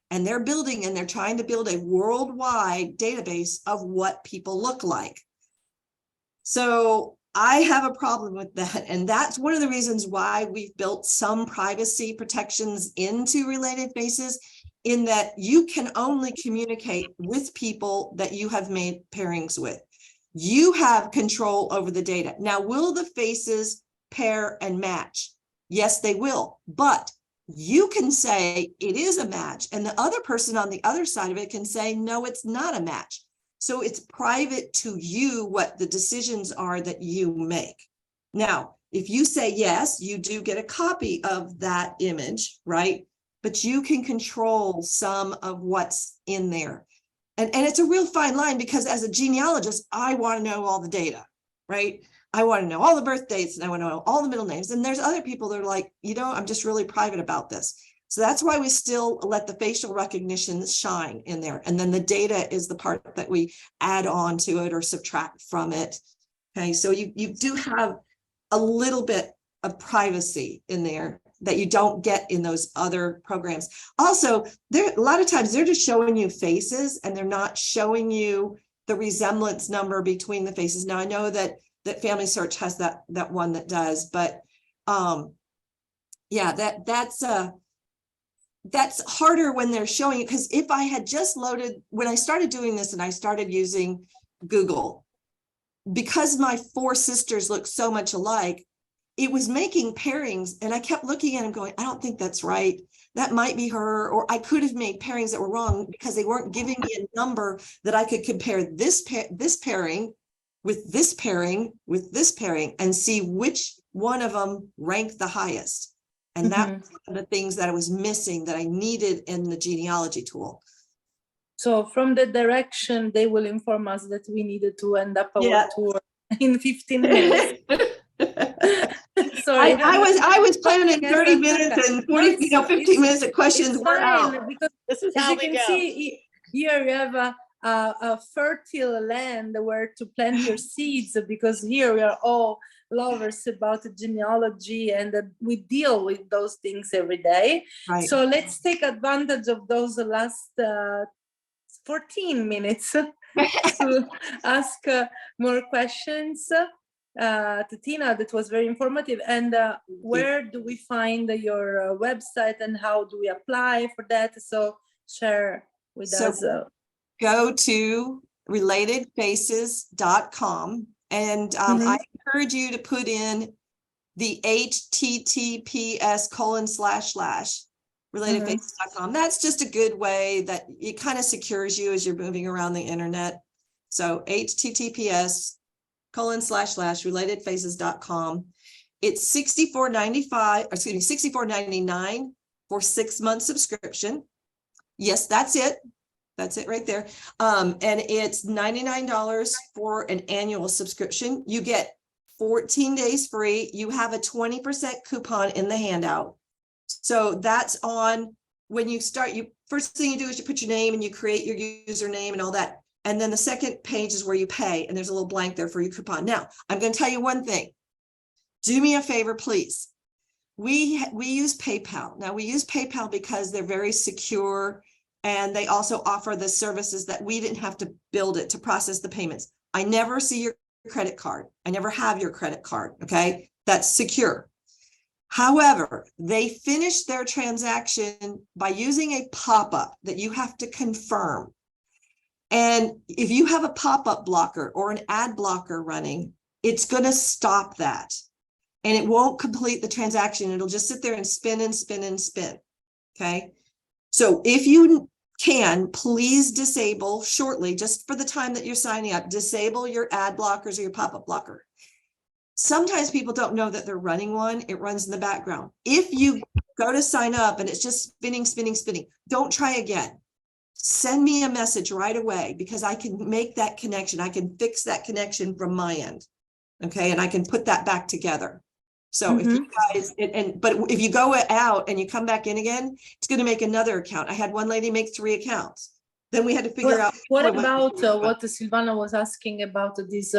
And they're building and they're trying to build a worldwide database of what people look like. So I have a problem with that. And that's one of the reasons why we've built some privacy protections into Related Faces, in that you can only communicate with people that you have made pairings with. You have control over the data. Now, will the faces pair and match? Yes, they will. But you can say it is a match, and the other person on the other side of it can say, no, it's not a match. So it's private to you what the decisions are that you make. Now, if you say yes, you do get a copy of that image, right? But you can control some of what's in there. And it's a real fine line, because as a genealogist, I want to know all the data, right? I want to know all the birth dates and I want to know all the middle names. And there's other people that are like, I'm just really private about this. So that's why we still let the facial recognition shine in there. And then the data is the part that we add on to it or subtract from it. Okay, so you do have a little bit of privacy in there that you don't get in those other programs. Also, a lot of times they're just showing you faces and they're not showing you the resemblance number between the faces. Now I know that Family Search has that one that does, but that's harder when they're showing it, because if I had just loaded, when I started doing this and I started using Google, because my 4 sisters look so much alike, it was making pairings, and I kept looking at them going, I don't think that's right. That might be her, or I could have made pairings that were wrong because they weren't giving me a number that I could compare this pairing with this pairing with this pairing and see which one of them ranked the highest. And that's one of the things that I was missing that I needed in the genealogy tool. So from the direction, they will inform us that we needed to end up our tour in 15 minutes. Sorry, I was planning 30 minutes and 40, 15 minutes of questions. It's We're out. fine, because This is as how you we can go. see here, you have a fertile land where to plant your seeds, because here we are all lovers about genealogy, and we deal with those things every day. Right. So let's take advantage of those last 14 minutes to ask more questions to Tina. That was very informative. And where do we find your website, and how do we apply for that? So share with us. Go to relatedfaces.com, and I encourage you to put in the https:// That's just a good way that it kind of secures you as you're moving around the internet. So https://relatedfaces.com. It's $64.99 for 6-month subscription. Yes, that's it. That's it right there. And it's $99 for an annual subscription. You get 14 days free. You have a 20% coupon in the handout. So that's on when you start, first thing you do is you put your name and you create your username and all that. And then the second page is where you pay, and there's a little blank there for your coupon. Now, I'm going to tell you one thing. Do me a favor, please. We use PayPal. Now, we use PayPal because they're very secure, and they also offer the services that we didn't have to build it to process the payments. I never see your credit card. I never have your credit card. Okay, that's secure. However, they finish their transaction by using a pop-up that you have to confirm. And if you have a pop-up blocker or an ad blocker running, it's going to stop that. And it won't complete the transaction. It'll just sit there and spin and spin and spin. Okay. So if you can, please disable shortly, just for the time that you're signing up, disable your ad blockers or your pop-up blocker. Sometimes people don't know that they're running one. It runs in the background. If you go to sign up and it's just spinning, spinning, spinning, don't try again. Send me a message right away, because I can make that connection. I can fix that connection from my end. Okay. And I can put that back together. So if you guys, but if you go out and you come back in again, it's going to make another account. I had one lady make 3 accounts. Then we had to figure out. What about what Silvana was asking about this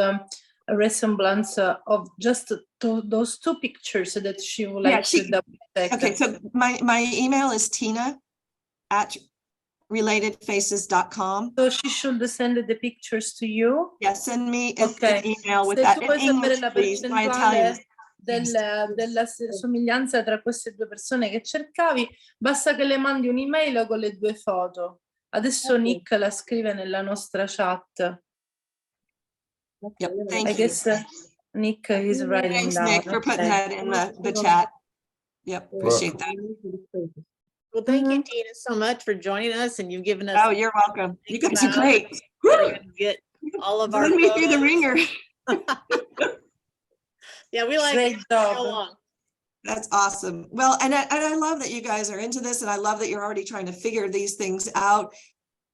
resemblance of just those 2 pictures that she would like to double check? Okay, so my email is tina@relatedfaces.com. So she should send the pictures to you? Yeah, send me an Okay. email with Se that tu in vuoi sapere English, la please. My Italian. della somiglianza tra queste 2 persone che cercavi, basta che le mandi un'email con le 2 foto. Adesso Nick la scrive nella nostra chat. Yep, thank I you. guess Nick is writing Thanks, down. Nick, for putting that in the chat. Yep, appreciate that. Well, thank you, Tina, so much for joining us, and you've given us. Oh, you're welcome. You guys are great. We're gonna get all of our Put me through the photos. ringer. Yeah, we like Great it job. so long. That's awesome. Well, and I love that you guys are into this, and I love that you're already trying to figure these things out.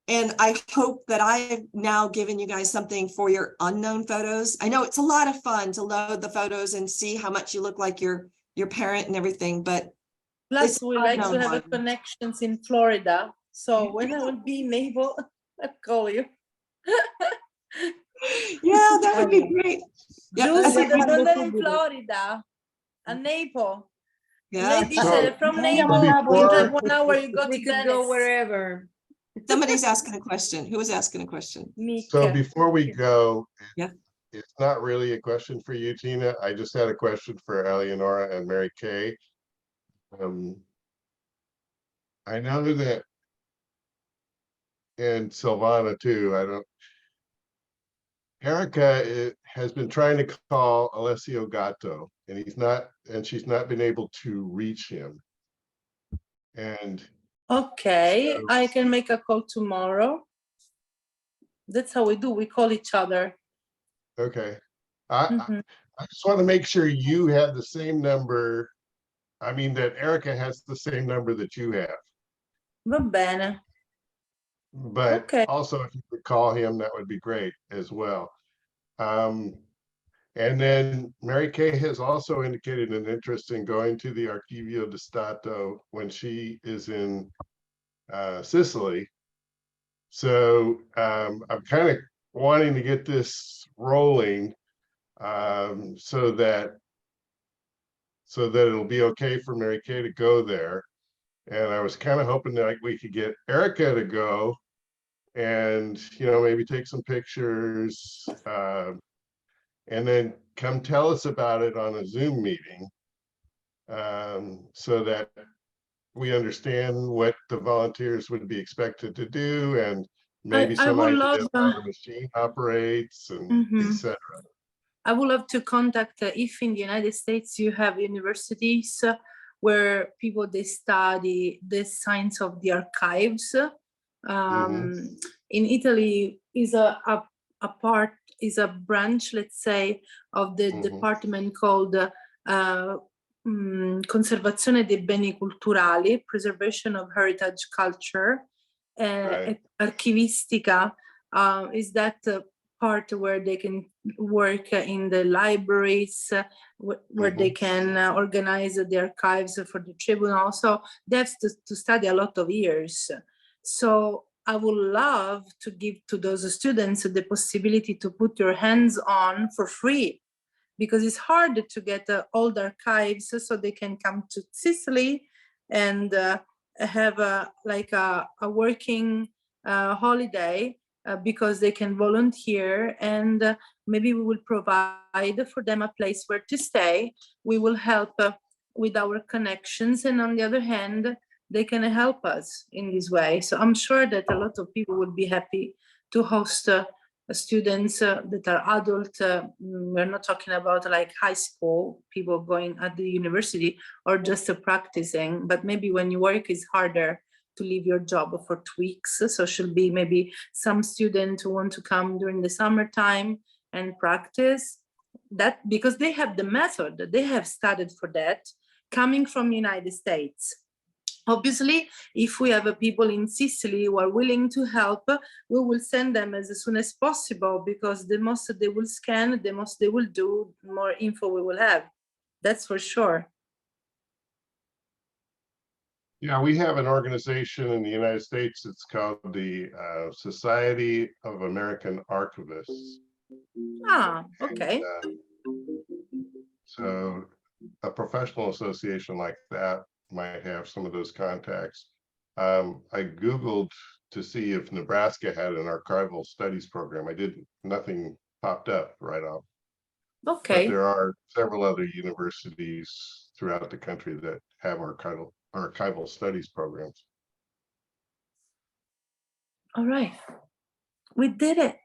And I hope that I've now given you guys something for your unknown photos. I know it's a lot of fun to load the photos and see how much you look like your parent and everything, but Plus, we like to unknown have a one. connections in Florida. So when I will be in Naples, I'll call you. Yeah, that would be great. Yeah, Giussi, that's- devo andare in Florida, a Naples. yeah. Lei dice from Andiamo Naples, a Napoli. in just 1 hour you go We to could go Venice. wherever. Somebody's asking a question. Who is asking a question? Nick. So before we go, Yeah. it's not really a question for you, Tina. I just had a question for Eleonora and Mary Kay. I know that, and Silvana too, Erica has been trying to call Alessio Gatto, and she's not been able to reach him. And Okay, so- I can make a call tomorrow. That's how we do. We call each other. okay. Mhm. I just want to make sure you have the same number. I mean, that Erica has the same number that you have. Va bene. But Okay. also, if you could call him, that would be great as well. And then Mary Kay has also indicated an interest in going to the Archivio di Stato when she is in Sicily. So I'm kind of wanting to get this rolling so that it'll be okay for Mary Kay to go there. And I was kind of hoping that we could get Erica to go and, maybe take some pictures and then come tell us about it on a Zoom meeting so that we understand what the volunteers would be expected to do and maybe I some would idea love of how the machine operates and Mhm. etc. I would love to contact if in the United States you have universities where people they study the science of the archives. In Italy is a part is a branch, let's say, of the department called Conservazione dei beni culturali, Preservation of Heritage Culture. Archivistica is that part where they can work in the libraries, where they can organize the archives for the tribunal. So they have to study a lot of years. So I would love to give to those students the possibility to put your hands on for free, because it's hard to get old archives, so they can come to Sicily and have a working holiday, because they can volunteer, and maybe we will provide for them a place where to stay. We will help with our connections, and on the other hand, they can help us in this way. So I'm sure that a lot of people would be happy to host students that are adult. We're not talking about like high school people going at the university or just practicing, but maybe when you work, it's harder to leave your job for 2 weeks. So should be maybe some student who want to come during the summertime and practice that, because they have the method, they have studied for that, coming from United States. Obviously, if we have people in Sicily who are willing to help, we will send them as soon as possible, because the most they will scan, the most they will do, the more info we will have. That's for sure. Yeah, we have an organization in the United States. It's called the Society of American Archivists. Ah, okay. So a professional association like that might have some of those contacts. I Googled to see if Nebraska had an archival studies program. I didn't, nothing popped up right off. Okay. But there are several other universities throughout the country that have archival studies programs. All right. We did it.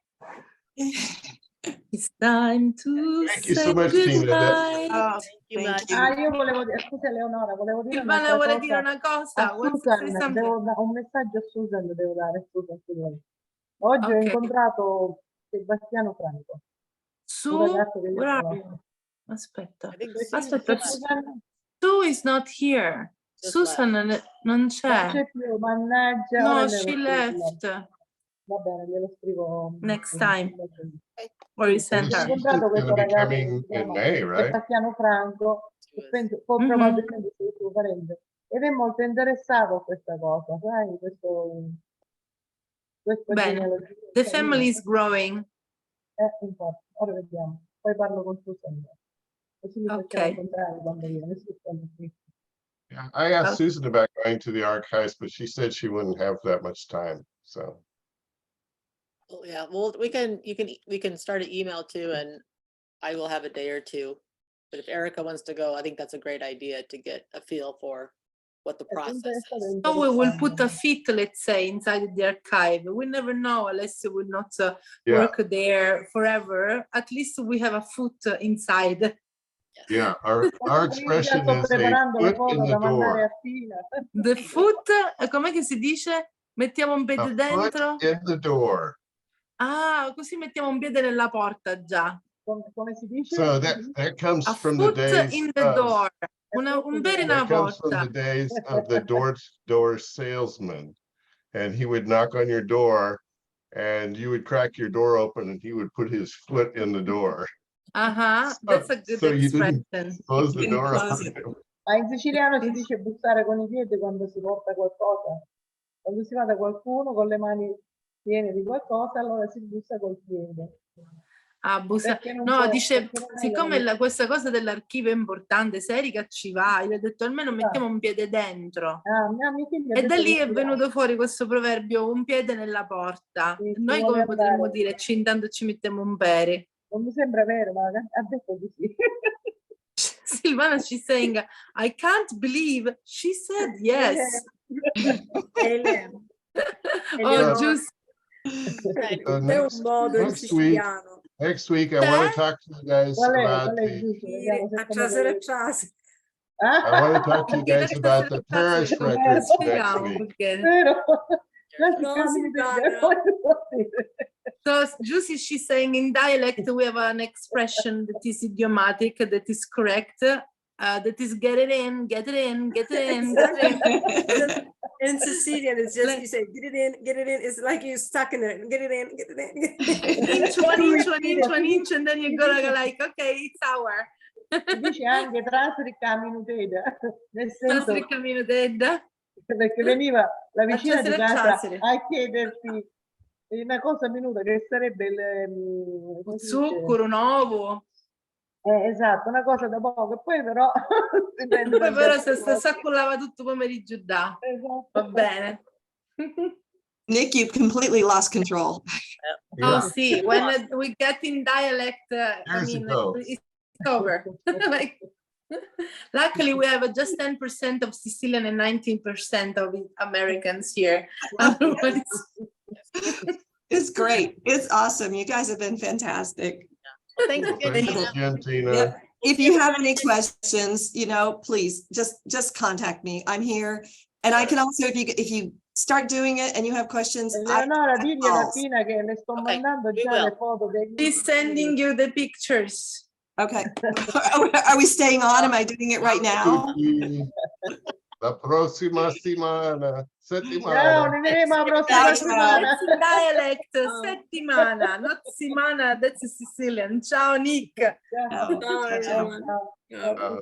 It's time to Thank you say so much, Tina. goodnight. Oh, you thank much. you. Io volevo dire, scusa Eleonora, volevo dire Silvana un'altra vuole dire cosa una cosa. a Wants to say Susan, something. devo un messaggio a Susan devo dare, Susan, scusami. Oggi ho Ok. incontrato Sebastiano Franco, un Su, ragazzo che io where are conosco. you? Aspetta. I think Aspetta. Susan Sue is not here. Just Susan non non c'è. c'è più, mannaggia, No, ora she left. Va bene, glielo scrivo. Next time. Ho Or you send her. incontrato questo Gonna be ragazzo che coming si in chiama May, right? Sebastiano Franco, che penso, Mhm. probabilmente sia suo parente, ed è molto interessato a questa cosa, sai, questa Bene. genealogia. The family is growing. Infatti, ora vediamo, poi parlo con Susan, così mi facciamo Ok. incontrare quando viene Susan qui. Yeah, I asked Okay. Susan about going to the archives, but she said she wouldn't have that much time. So Well, yeah, well, we can start an email too, and I will have a day or two. But if Erica wants to go, I think that's a great idea to get a feel for what the process is. So we will put a feet, let's say, inside the archive. We never know, unless we will not yeah, work there forever. At least we have a foot inside. Yes. yeah. Our expression Sto is a preparando le foot foto in da the mandare door. a Fina. The foot, com'è che si dice? Mettiamo un A piede foot dentro? in the door. Ah, così mettiamo un piede nella porta già. Come si dice? So that comes A from the foot days in the of, door. Un piede nella that comes from porta. the days of the door salesman, and he would knock on your door, and you would crack your door open, and he would put his foot in the door. That's a good So you didn't expression. close the door on Close it. him. Ma in siciliano si dice bussare con i piedi quando si porta qualcosa. Quando si va da qualcuno con le mani piene di qualcosa, allora si bussa col piede. Ah, bussa. Perché non No, può- dice, perché non è siccome la- questa cosa dell'archivio è importante, se Erika ci va, io ho detto almeno mettiamo un piede dentro. mia figlia ha E da detto lì che è ci venuto fuori questo proverbio, un piede nella porta. Sì, ci Noi vuole come potremmo andare. dire, intanto ci mettiamo un pere. Non mi sembra vero, ma ha detto di sì. Silvana, she's saying, I can't believe she said yes. Oh, Eleonora. giusto. Cioè, So non è un modo in next week, siciliano. Next week, I want to talk to you guys Qual è? about Qual è the, giusto? Vediamo se A come Ciasere deve- Ciasi. I Ah? want to talk to you guys about the parish records next week. Vero? Già si No, cambiano Silvana. So Juicy, she's saying in dialect we have an expression that is idiomatic, that is correct, that is get it in, get it in, get it in, get it in. In Sicilian, it's just you say, get it in, get it in. It's like you're stuck in there. Get it in, get it in. Get it in. Inch, 1 inch, 1 inch, 1 inch, and then you're gonna go like, okay, it's our. Si dice anche trasrica minuteda, nel senso Trasrica minutedda. perché veniva la vicina di Trasere casa trasere. a chiederti una cosa minuta che sarebbe come Un si dice? zucchero, un uovo. Esatto, una cosa da poco, e poi però si prende Poi da però detto se s'accullava tutto pomeriggio da. Esatto. Va bene. Nick, you completely lost control. Oh, Yeah, see, when we get in dialect, I Years mean, ago. it's over. Like, luckily, we have just 10% of Sicilian and 19% of Americans here. Otherwise, It's great. It's awesome. You guys have been fantastic. Thanks again, thanks Tina. again, Tina. Yep. If you have any questions, please just contact me. I'm here. And I can also, if you start doing it and you have questions, Eleonora, digli alla calls. Pina che le sto Okay, mandando we già will. le foto dei she's sending you the pictures. Okay. Are we staying on? Am I doing it right now? La prossima settimana. Ciao, Settimana. ne vedremo la prossima Ciao, ciao. settimana. That's a dialect, settimana, not simana, that's a Sicilian. Ciao, Nick. Ciao. Ciao. Ciao, Ciao. everyone. Ciao. Ciao. Uh,